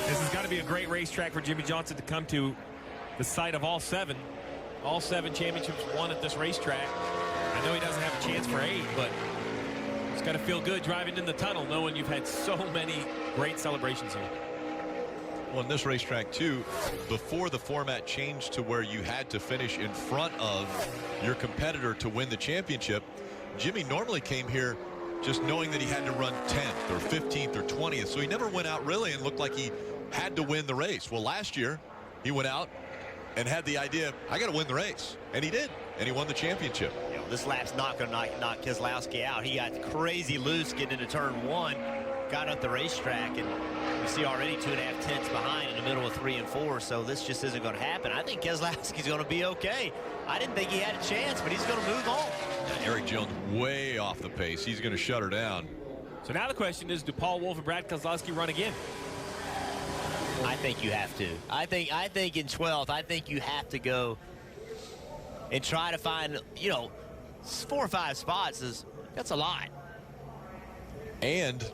This has got to be a great racetrack for Jimmy Johnson to come to, the site of all seven championships won at this racetrack. I know he doesn't have a chance for 8, but it's got to feel good driving in the tunnel knowing you've had so many great celebrations here. Well, in this racetrack, too, before the format changed to where you had to finish in front of your competitor to win the championship, Jimmy normally came here just knowing that he had to run 10th or 15th or 20th. So he never went out really and looked like he had to win the race. Well, last year, he went out and had the idea, I got to win the race. And he did. And he won the championship. You know, this lap's not going to knock Keselowski out. He got crazy loose getting into turn 1, got up the racetrack, and you see already 2.5 tenths behind in the middle of 3 and 4. So this just isn't going to happen. I think Keselowski's going to be okay. I didn't think he had a chance, but he's going to move on. Eric Jones way off the pace. He's going to shut her down. So now the question is, do Paul Wolfe and Brad Keselowski run again? I think you have to. I think in 12th, I think you have to go and try to find, 4 or 5 spots. That's a lot. And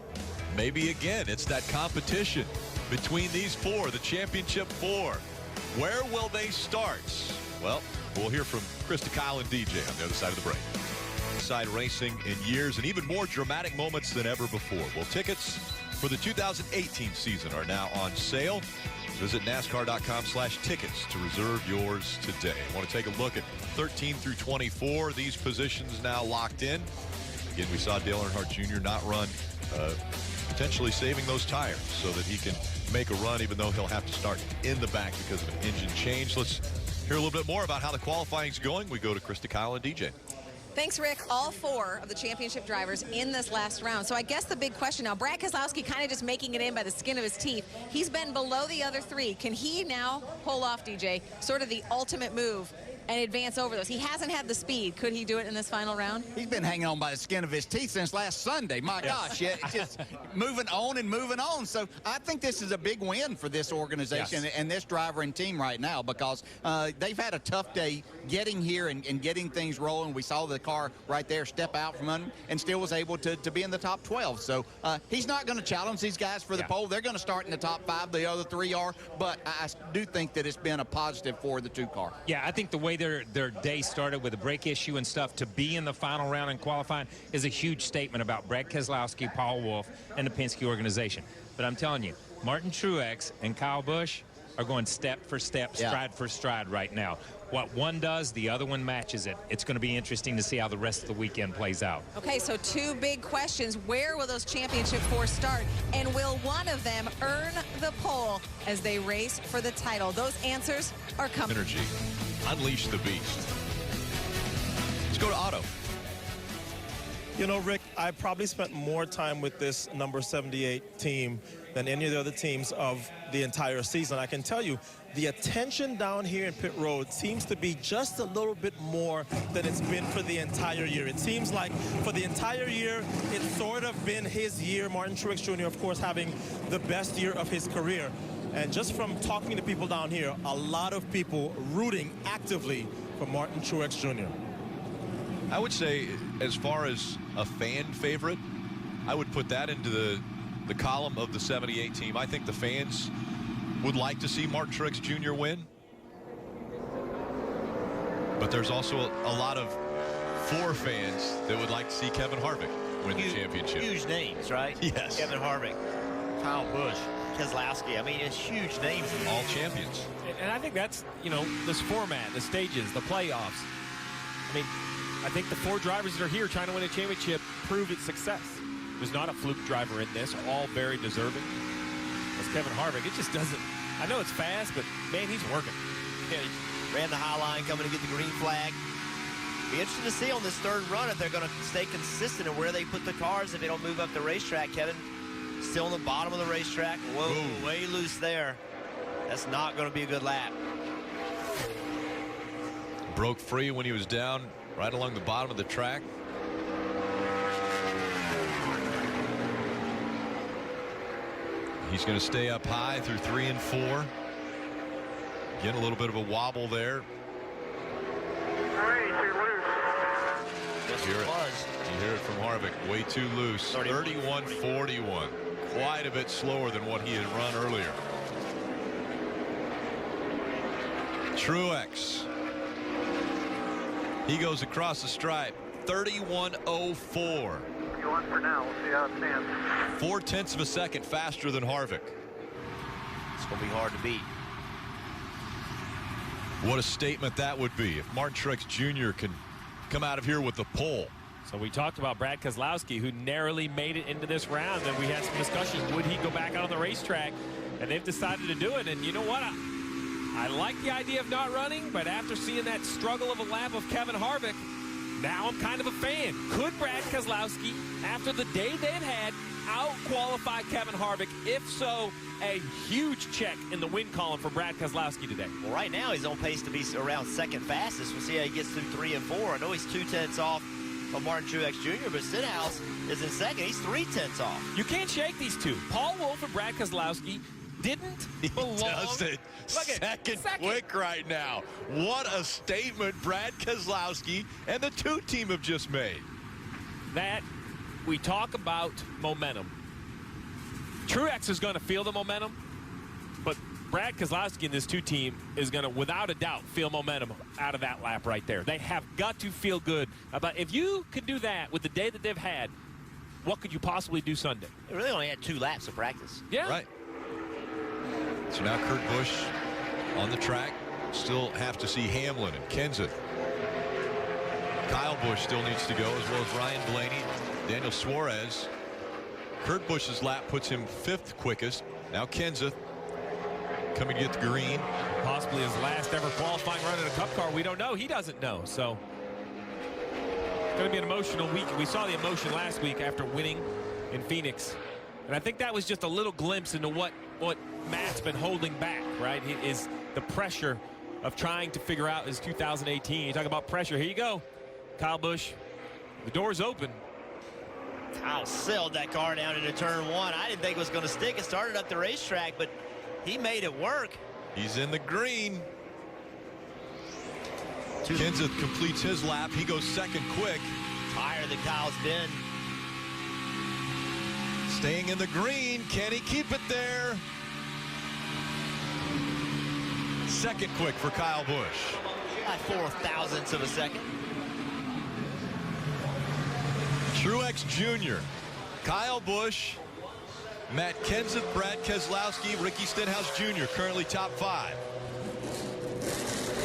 maybe again, it's that competition between these 4, the championship 4. Where will they start? Well, we'll hear from Krista, Kyle, and DJ on the other side of the break. Side racing in years and even more dramatic moments than ever before. Well, tickets for the 2018 season are now on sale. Visit NASCAR.com/tickets to reserve yours today. I want to take a look at 13 through 24. These positions now locked in. Again, we saw Dale Earnhardt Jr. not run, potentially saving those tires so that he can make a run, even though he'll have to start in the back because of an engine change. Let's hear a little bit more about how the qualifying's going. We go to Krista, Kyle, and DJ. Thanks, Rick. All 4 of the championship drivers in this last round. So I guess the big question now, Brad Keselowski kind of just making it in by the skin of his teeth. He's been below the other 3. Can he now pull off, DJ, sort of the ultimate move and advance over those? He hasn't had the speed. Could he do it in this final round? He's been hanging on by the skin of his teeth since last Sunday. My gosh, yeah, it's just moving on and moving on. So I think this is a big win for this organization and this driver and team right now, because they've had a tough day getting here and getting things rolling. We saw the car right there step out from under and still was able to be in the top 12. So he's not going to challenge these guys for the pole. They're going to start in the top 5. The other 3 are. But I do think that it's been a positive for the 2 car. Yeah, I think the way their day started with a brake issue and stuff to be in the final round and qualifying is a huge statement about Brad Keselowski, Paul Wolfe, and the Penske organization. But I'm telling you, Martin Truex and Kyle Busch are going step for step, stride for stride right now. What one does, the other one matches it. It's going to be interesting to see how the rest of the weekend plays out. Okay, so 2 big questions. Where will those championship 4 start? And will one of them earn the pole as they race for the title? Those answers are coming. Energy. Unleash the beast. Let's go to Otto. You know, Rick, I probably spent more time with this number 78 team than any of the other teams of the entire season. I can tell you, the attention down here in pit road seems to be just a little bit more than it's been for the entire year. It seems like for the entire year, it's sort of been his year. Martin Truex Jr., of course, having the best year of his career. And just from talking to people down here, a lot of people rooting actively for Martin Truex Jr. I would say, as far as a fan favorite, I would put that into the column of the 78 team. I think the fans would like to see Martin Truex Jr. win. But there's also a lot of Ford fans that would like to see Kevin Harvick win the championship. Huge names, right? Yes. Kevin Harvick, Kyle Busch, Keselowski. I mean, it's huge names. All champions. And I think that's, this format, the stages, the playoffs. I mean, I think the 4 drivers that are here trying to win a championship prove its success. There's not a fluke driver in this, all very deserving. As Kevin Harvick, it just doesn't, I know it's fast, but man, he's working. Yeah, he ran the high line coming to get the green flag. Be interesting to see on this third run if they're going to stay consistent in where they put the cars if they don't move up the racetrack. Kevin, still on the bottom of the racetrack. Whoa, way loose there. That's not going to be a good lap. Broke free when he was down right along the bottom of the track. He's going to stay up high through 3 and 4. Again, a little bit of a wobble there. You hear it from Harvick. Way too loose. 31.41. Quite a bit slower than what he had run earlier. Truex. He goes across the stripe. 31.04. You on for now. We'll see how it stands. 0.4 of a second faster than Harvick. It's going to be hard to beat. What a statement that would be if Martin Truex Jr. can come out of here with the pole. So we talked about Brad Keselowski, who narrowly made it into this round, and we had some discussion. Would he go back out on the racetrack? And they've decided to do it. And you know what? I like the idea of not running, but after seeing that struggle of a lap of Kevin Harvick, now I'm kind of a fan. Could Brad Keselowski, after the day they've had, out-qualify Kevin Harvick? If so, a huge check in the win column for Brad Keselowski today. Well, right now he's on pace to be around second fastest. We'll see how he gets through 3 and 4. I know he's 0.2 off of Martin Truex Jr., but Stenhouse is in second. He's 0.3 off. You can't shake these two. Paul Wolfe and Brad Keselowski didn't belong. He does it second quick right now. What a statement Brad Keselowski and the 2 team have just made. That we talk about momentum. Truex is going to feel the momentum, but Brad Keselowski and this 2 team is going to, without a doubt, feel momentum out of that lap right there. They have got to feel good about, if you can do that with the day that they've had, what could you possibly do Sunday? They really only had 2 laps of practice. Yeah. Right. So now Kurt Busch on the track. Still have to see Hamlin and Kenseth. Kyle Busch still needs to go, as well as Ryan Blaney, Daniel Suarez. Kurt Busch's lap puts him 5th quickest. Now Kenseth coming to get the green. Possibly his last ever qualifying run in a Cup car. We don't know. He doesn't know. So it's going to be an emotional week. We saw the emotion last week after winning in Phoenix. And I think that was just a little glimpse into what Matt's been holding back, right? It is the pressure of trying to figure out his 2018. You talk about pressure. Here you go. Kyle Busch, the door's open. Kyle sailed that car down into turn 1. I didn't think it was going to stick. It started up the racetrack, but he made it work. He's in the green. Kenseth completes his lap. He goes 2nd quick. Higher than Kyle's been. Staying in the green. Can he keep it there? 2nd quick for Kyle Busch. By 0.4 of a second. Truex Jr., Kyle Busch, Matt Kenseth, Brad Keselowski, Ricky Stenhouse Jr. currently top 5.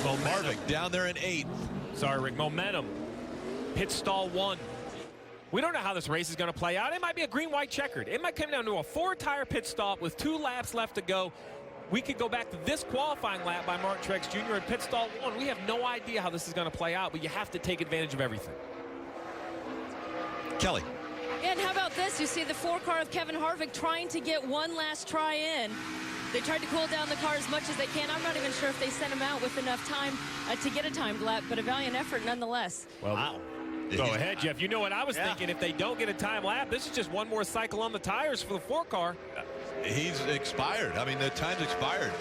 Harvick down there in 8th. Sorry, Rick. Momentum. Pit stall 1. We don't know how this race is going to play out. It might be a green-white checkered. It might come down to a 4-tire pit stop with 2 laps left to go. We could go back to this qualifying lap by Martin Truex Jr. at pit stall 1. We have no idea how this is going to play out, but you have to take advantage of everything. Kelly. And how about this? You see the 4 car of Kevin Harvick trying to get one last try in. They tried to cool down the car as much as they can. I'm not even sure if they sent him out with enough time to get a timed lap, but a valiant effort nonetheless. Well, wow. Go ahead, Jeff. You know what I was thinking. If they don't get a time lap, this is just one more cycle on the tires for the 4 car. He's expired. I mean, the time's expired.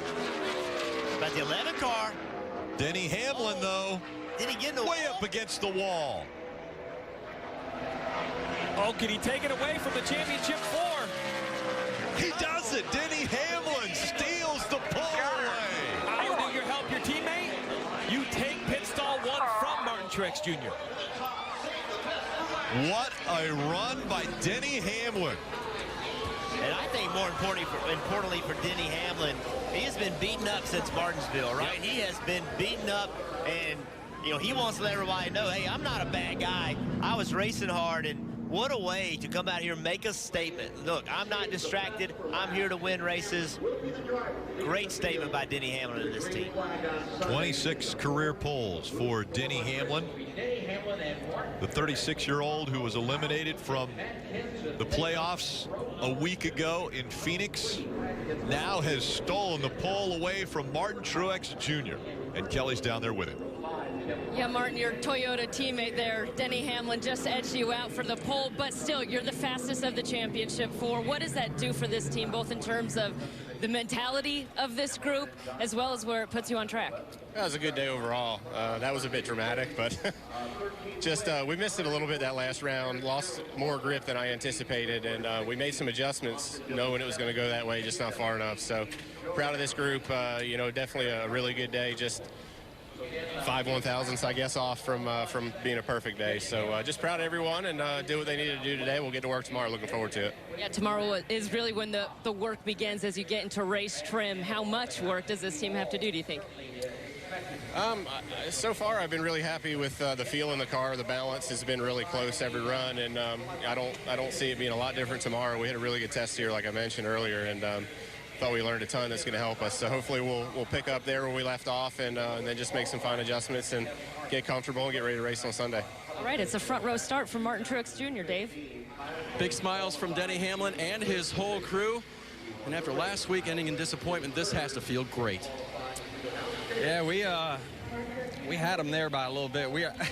About the 11 car. Denny Hamlin, though. Did he get in the way up against the wall? Oh, can he take it away from the championship 4? He does it. Denny Hamlin steals the pole away. How do you help your teammate? You take pit stall 1 from Martin Truex Jr. What a run by Denny Hamlin. And I think more importantly for Denny Hamlin, he has been beaten up since Martinsville, right? He has been beaten up, and you know, he wants to let everybody know, hey, I'm not a bad guy. I was racing hard, and what a way to come out here and make a statement. Look, I'm not distracted. I'm here to win races. Great statement by Denny Hamlin and this team. 26 career poles for Denny Hamlin. The 36-year-old who was eliminated from the playoffs a week ago in Phoenix now has stolen the pole away from Martin Truex Jr. And Kelly's down there with him. Yeah, Martin, your Toyota teammate there, Denny Hamlin, just edged you out for the pole, but still, you're the fastest of the championship four. What does that do for this team, both in terms of the mentality of this group, as well as where it puts you on track? That was a good day overall. That was a bit dramatic, but just we missed it a little bit that last round, lost more grip than I anticipated, and we made some adjustments knowing it was going to go that way, just not far enough. So proud of this group. You know, definitely a really good day. Just 5 1,000ths, I guess, off from being a perfect day. So just proud of everyone, and do what they needed to do today. We'll get to work tomorrow. Looking forward to it. Yeah, tomorrow is really when the work begins as you get into race trim. How much work does this team have to do, do you think? So far, I've been really happy with the feel in the car. The balance has been really close every run, and I don't see it being a lot different tomorrow. We had a really good test here, like I mentioned earlier, and thought we learned a ton that's going to help us. So hopefully we'll pick up there where we left off, and then just make some fine adjustments and get comfortable and get ready to race on Sunday. All right, it's a front row start for Martin Truex Jr., Dave. Big smiles from Denny Hamlin and his whole crew. And after last week ending in disappointment, this has to feel great. Yeah, we had them there by a little bit.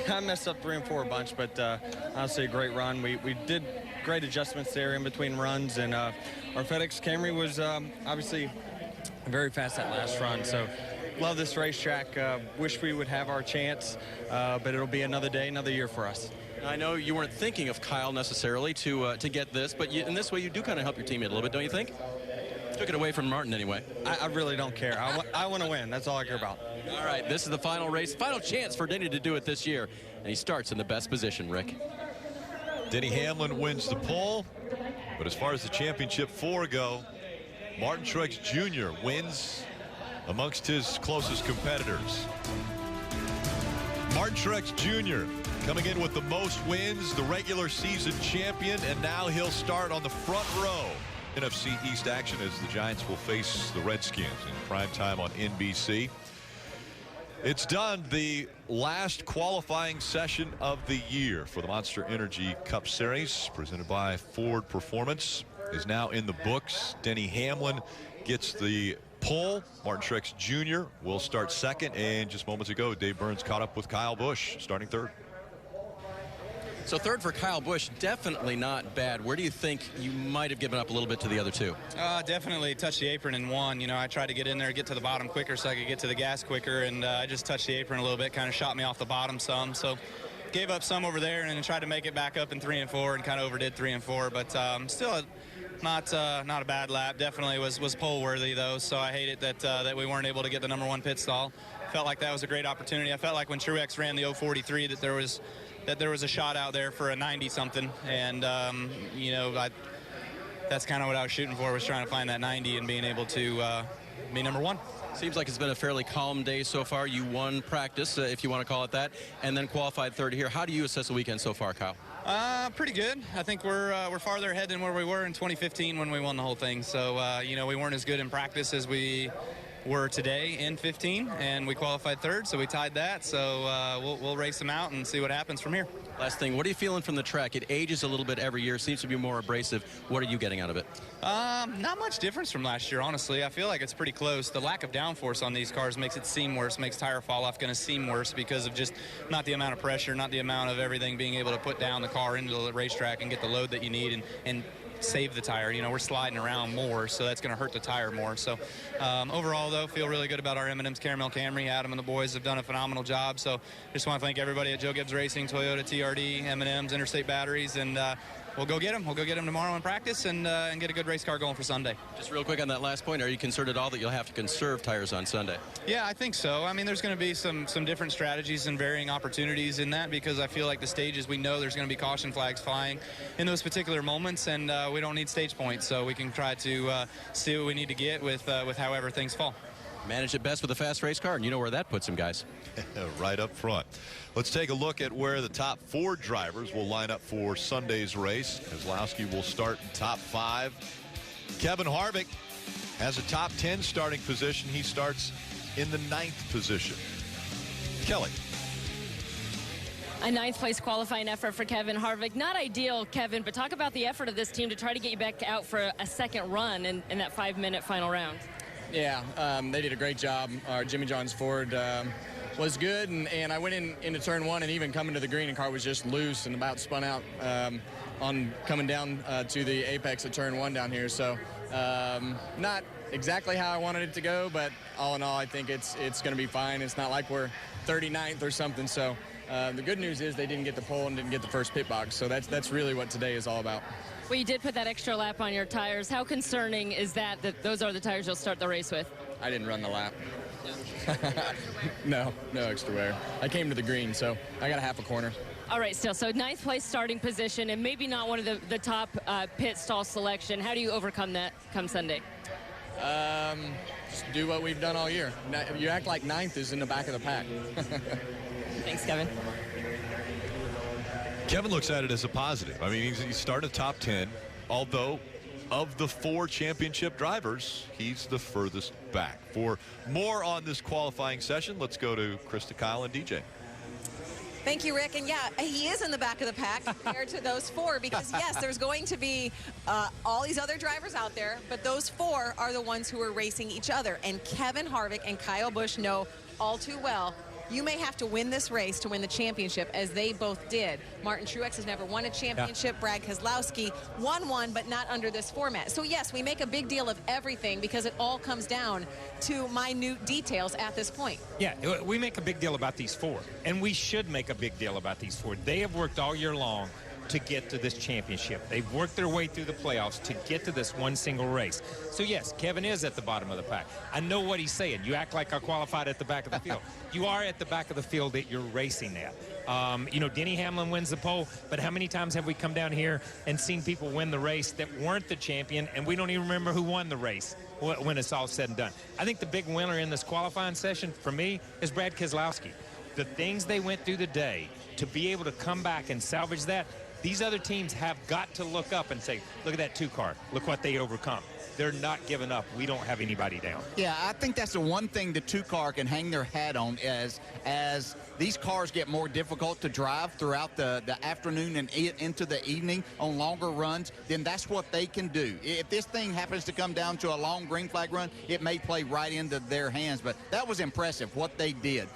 I messed up 3 and 4 a bunch, but honestly, a great run. We did great adjustments there in between runs, and our FedEx Camry was obviously very fast that last run. So love this racetrack. Wish we would have our chance, but it'll be another day, another year for us. I know you weren't thinking of Kyle necessarily to get this, but in this way you do kind of help your teammate a little bit, don't you think? Took it away from Martin anyway. I really don't care. I want to win. That's all I care about. All right, this is the final race, final chance for Denny to do it this year, and he starts in the best position, Rick. Denny Hamlin wins the pole, but as far as the championship four go, Martin Truex Jr. wins amongst his closest competitors. Martin Truex Jr. coming in with the most wins, the regular season champion, and now he'll start on the front row. NFC East action as the Giants will face the Redskins in prime time on NBC. It's done. The last qualifying session of the year for the Monster Energy Cup Series presented by Ford Performance is now in the books. Denny Hamlin gets the pole. Martin Truex Jr. will start second, and just moments ago Dave Burns caught up with Kyle Busch starting third. So third for Kyle Busch, definitely not bad. Where do you think you might have given up a little bit to the other two? Definitely touched the apron and won. You know, I tried to get in there, get to the bottom quicker so I could get to the gas quicker, and I just touched the apron a little bit, kind of shot me off the bottom some. So gave up some over there and then tried to make it back up in 3 and 4 and kind of overdid 3 and 4. But still not a bad lap. Definitely was pole worthy though. So I hate it that we weren't able to get the #1 pit stall. Felt like that was a great opportunity. I felt like when Truex ran the 043 that there was a shot out there for a 90-something, and you know, that's kind of what I was shooting for, was trying to find that 90 and being able to be #1. Seems like it's been a fairly calm day so far. You won practice, if you want to call it that, and then qualified third here. How do you assess the weekend so far, Kyle? Pretty good. I think we're farther ahead than where we were in 2015 when we won the whole thing. So you know, we weren't as good in practice as we were today in 15, and we qualified third, so we tied that. So we'll race them out and see what happens from here. Last thing, what are you feeling from the track? It ages a little bit every year, seems to be more abrasive. What are you getting out of it? Not much difference from last year, honestly. I feel like it's pretty close. The lack of downforce on these cars makes it seem worse, makes tire fall off going to seem worse because of just not the amount of pressure, not the amount of everything being able to put down the car into the racetrack and get the load that you need and save the tire. You know, we're sliding around more, so that's going to hurt the tire more. So overall, though, feel really good about our M&M's Caramel Camry. Adam and the boys have done a phenomenal job. So just want to thank everybody at Joe Gibbs Racing, Toyota, TRD, M&M's, Interstate Batteries, and we'll go get them. We'll go get them tomorrow in practice and get a good race car going for Sunday. Just real quick on that last point, are you concerned at all that you'll have to conserve tires on Sunday? Yeah, I think so. I mean, there's going to be some different strategies and varying opportunities in that, because I feel like the stages, we know there's going to be caution flags flying in those particular moments, and we don't need stage points, so we can try to see what we need to get with however things fall. Manage it best with a fast race car, and you know where that puts them, guys. Right up front. Let's take a look at where the top 4 drivers will line up for Sunday's race. Keselowski will start in top 5. Kevin Harvick has a top 10 starting position. He starts in the 9th position. Kelly. A ninth place qualifying effort for Kevin Harvick. Not ideal, Kevin, but talk about the effort of this team to try to get you back out for a second run in that 5-minute final round. Yeah, they did a great job. Our Jimmy John's Ford was good, and I went into turn 1, and even coming to the green, the car was just loose and about spun out on coming down to the apex of turn 1 down here. So not exactly how I wanted it to go, but all in all, I think it's going to be fine. It's not like we're 39th or something. So the good news is they didn't get the pole and didn't get the first pit box. So that's really what today is all about. Well, you did put that extra lap on your tires. How concerning is that those are the tires you'll start the race with? I didn't run the lap. No extra wear. I came to the green, so I got a half a corner. All right, still. So ninth place starting position and maybe not one of the top pit stall selection. How do you overcome that come Sunday? Just do what we've done all year. You act like ninth is in the back of the pack. Thanks, Kevin. Kevin looks at it as a positive. I mean, he started top 10, although of the 4 championship drivers, he's the furthest back. For more on this qualifying session, let's go to Krista, Kyle, and DJ. Thank you, Rick. And yeah, he is in the back of the pack compared to those 4 because, yes, there's going to be all these other drivers out there, but those 4 are the ones who are racing each other. And Kevin Harvick and Kyle Busch know all too well you may have to win this race to win the championship, as they both did. Martin Truex has never won a championship. Yeah. Brad Keselowski won one, but not under this format. So, yes, we make a big deal of everything because it all comes down to minute details at this point. Yeah, we make a big deal about these 4, and we should make a big deal about these 4. They have worked all year long to get to this championship. They've worked their way through the playoffs to get to this one single race. So, yes, Kevin is at the bottom of the pack. I know what he's saying. You act like I qualified at the back of the field. You are at the back of the field that you're racing at. You know, Denny Hamlin wins the pole, but how many times have we come down here and seen people win the race that weren't the champion, and we don't even remember who won the race when it's all said and done? I think the big winner in this qualifying session, for me, is Brad Keselowski. The things they went through today, to be able to come back and salvage that, these other teams have got to look up and say, look at that 2-car. Look what they overcome. They're not giving up. We don't have anybody down. Yeah, I think that's the one thing the 2-car can hang their hat on as these cars get more difficult to drive throughout the afternoon and into the evening on longer runs, then that's what they can do. If this thing happens to come down to a long green flag run, it may play right into their hands. But that was impressive, what they did.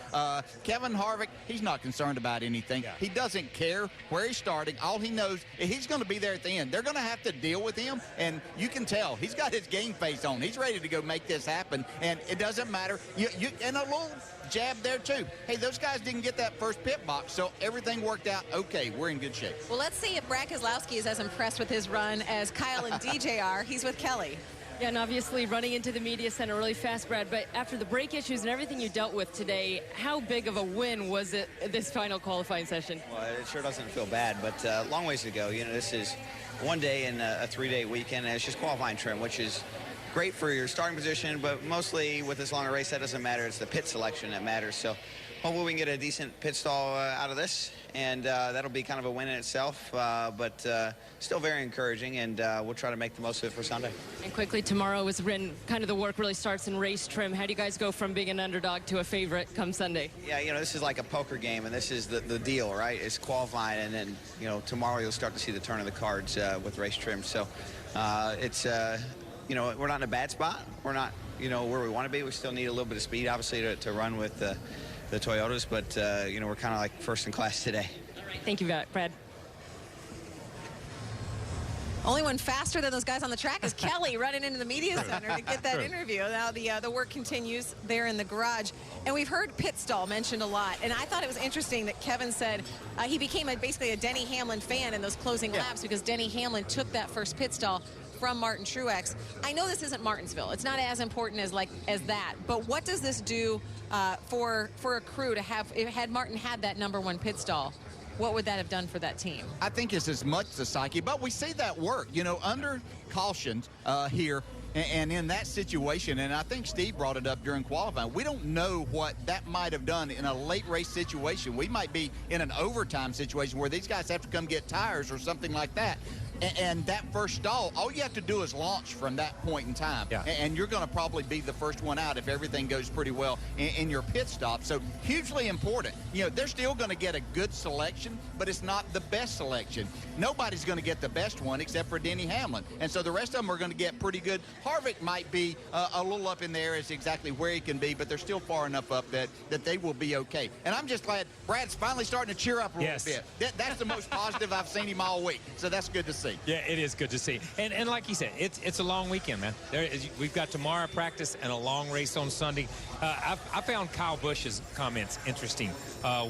Kevin Harvick, he's not concerned about anything. Yeah. He doesn't care where he's starting. All he knows is he's going to be there at the end. They're going to have to deal with him, and you can tell he's got his game face on. He's ready to go make this happen, and it doesn't matter. And a little jab there too. Hey, those guys didn't get that first pit box, so everything worked out okay. We're in good shape. Well, let's see if Brad Keselowski is as impressed with his run as Kyle and DJ are. He's with Kelly. Yeah, and obviously running into the media center really fast, Brad, but after the brake issues and everything you dealt with today, how big of a win was it this final qualifying session? Well, it sure doesn't feel bad, but long ways to go. You know, this is one day in a 3-day weekend, and it's just qualifying trim, which is great for your starting position, but mostly with this longer race, that doesn't matter. It's the pit selection that matters. So hopefully we can get a decent pit stall out of this, and that'll be kind of a win in itself, but still very encouraging, and we'll try to make the most of it for Sunday. And quickly, tomorrow is when kind of the work really starts in race trim. How do you guys go from being an underdog to a favorite come Sunday? Yeah, you know, this is like a poker game, and this is the deal, right? It's qualifying, and then, you know, tomorrow you'll start to see the turn of the cards with race trim. So it's, you know, we're not in a bad spot. We're not, you know, where we want to be. We still need a little bit of speed, obviously, to run with the Toyotas, but, you know, we're kind of like first in class today. All right. Thank you, Brad. Only one faster than those guys on the track is Kelly running into the media center to get that interview. Now the work continues there in the garage. And we've heard pit stall mentioned a lot. And I thought it was interesting that Kevin said he became basically a Denny Hamlin fan in those closing laps because Denny Hamlin took that first pit stall from Martin Truex. I know this isn't Martinsville. It's not as important as that. But what does this do for a crew to have, had Martin had that #1 pit stall? What would that have done for that team? I think it's as much the psyche, but we see that work, you know, under cautions here and in that situation, and I think Steve brought it up during qualifying, we don't know what that might have done in a late race situation. We might be in an overtime situation where these guys have to come get tires or something like that. And that first stall, all you have to do is launch from that point in time. Yeah. And you're going to probably be the first one out if everything goes pretty well in your pit stop. So hugely important. You know, they're still going to get a good selection, but it's not the best selection. Nobody's going to get the best one except for Denny Hamlin. And so the rest of them are going to get pretty good. Harvick might be a little up in there as exactly where he can be, but they're still far enough up that they will be okay. And I'm just glad Brad's finally starting to cheer up a little bit. That's the most positive I've seen him all week. So that's good to see. Yeah, it is good to see. And like you said, it's a long weekend, man. We've got tomorrow practice and a long race on Sunday. I found Kyle Busch's comments interesting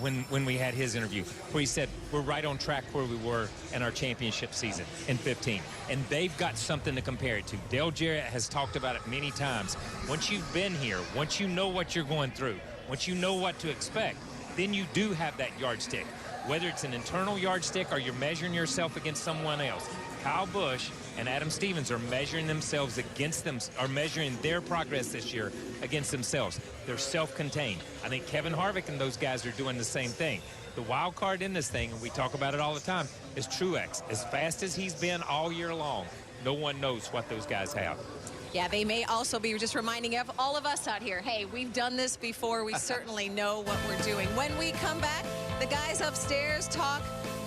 when we had his interview, where he said we're right on track where we were in our championship season in 15. And they've got something to compare it to. Dale Jarrett has talked about it many times. Once you've been here, once you know what you're going through, once you know what to expect, then you do have that yardstick. Whether it's an internal yardstick or you're measuring yourself against someone else, Kyle Busch and Adam Stevens are measuring themselves against them, are measuring their progress this year against themselves. They're self-contained. I think Kevin Harvick and those guys are doing the same thing. The wild card in this thing, and we talk about it all the time, is Truex. As fast as he's been all year long, no one knows what those guys have. Yeah, they may also be just reminding of all of us out here, hey, we've done this before. We certainly know what we're doing. When we come back, the guys upstairs talk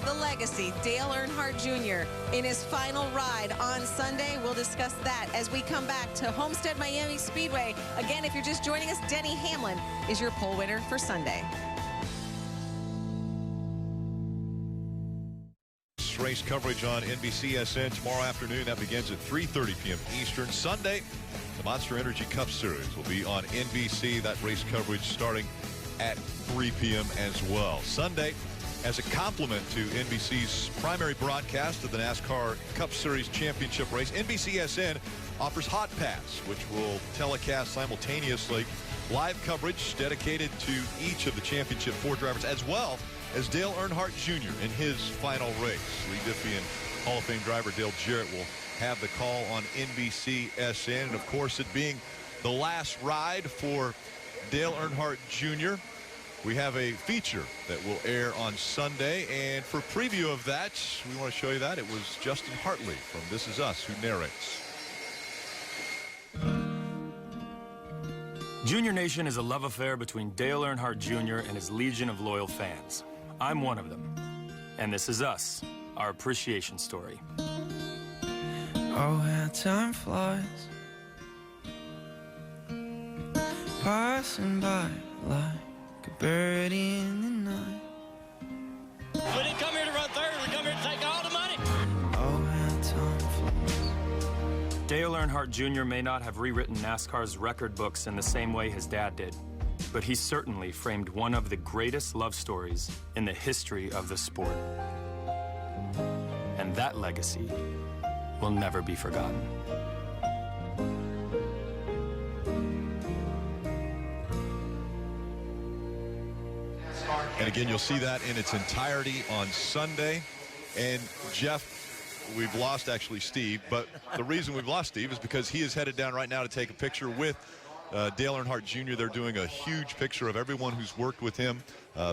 the legacy. Dale Earnhardt Jr. in his final ride on Sunday. We'll discuss that as we come back to Homestead Miami Speedway. Again, if you're just joining us, Denny Hamlin is your pole winner for Sunday. Race coverage on NBCSN tomorrow afternoon. That begins at 3:30 p.m. Eastern. Sunday, the Monster Energy Cup Series will be on NBC. That race coverage starting at 3 p.m. as well. Sunday, as a complement to NBC's primary broadcast of the NASCAR Cup Series Championship race, NBCSN offers Hot Pass, which will telecast simultaneously live coverage dedicated to each of the Championship 4 drivers, as well as Dale Earnhardt Jr. in his final race. Lee Diffie and Hall of Fame driver Dale Jarrett will have the call on NBCSN. And of course, it being the last ride for Dale Earnhardt Jr., we have a feature that will air on Sunday. And for preview of that, we want to show you that. It was Justin Hartley from This Is Us who narrates. Junior Nation is a love affair between Dale Earnhardt Jr. and his legion of loyal fans. I'm one of them. And This Is Us, our appreciation story. Oh, how time flies, passing by like a bird in the night. We didn't come here to run third. We come here to take all the money. Oh, how time flies. Dale Earnhardt Jr. may not have rewritten NASCAR's record books in the same way his dad did, but he certainly framed one of the greatest love stories in the history of the sport. And that legacy will never be forgotten. And again, you'll see that in its entirety on Sunday. And Jeff, we've lost actually Steve, but the reason we've lost Steve is because he is headed down right now to take a picture with Dale Earnhardt Jr. They're doing a huge picture of everyone who's worked with him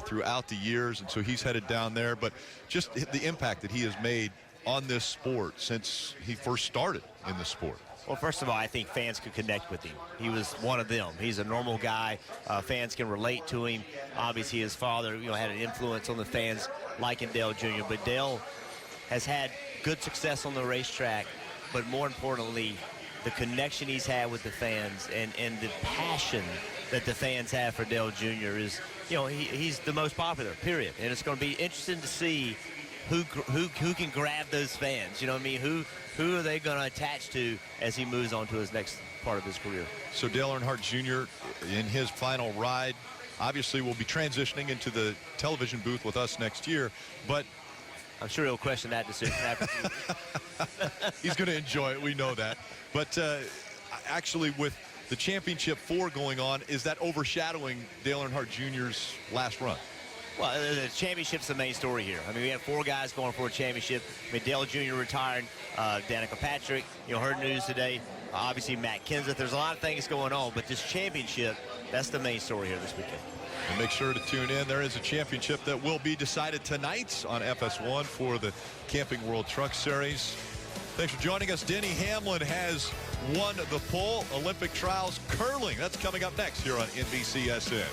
throughout the years, and so he's headed down there. But just the impact that he has made on this sport since he first started in the sport. Well, first of all, I think fans could connect with him. He was one of them. He's a normal guy. Fans can relate to him. Obviously, his father, had an influence on the fans, liking Dale Jr. But Dale has had good success on the racetrack, but more importantly, the connection he's had with the fans and the passion that the fans have for Dale Jr. is, he's the most popular, period. And it's going to be interesting to see who can grab those fans. You know what I mean? Who are they going to attach to as he moves on to his next part of his career? So Dale Earnhardt Jr. in his final ride obviously will be transitioning into the television booth with us next year, but I'm sure he'll question that decision after. He's going to enjoy it. We know that. But actually, with the Championship 4 going on, is that overshadowing Dale Earnhardt Jr.'s last run? Well, the championship's the main story here. I mean, we have 4 guys going for a championship. I mean, Dale Jr. retired, Danica Patrick, heard news today. Obviously, Matt Kenseth. There's a lot of things going on, but this championship, that's the main story here this weekend. And make sure to tune in. There is a championship that will be decided tonight on FS1 for the Camping World Truck Series. Thanks for joining us. Denny Hamlin has won the pole. Olympic trials curling. That's coming up next here on NBCSN.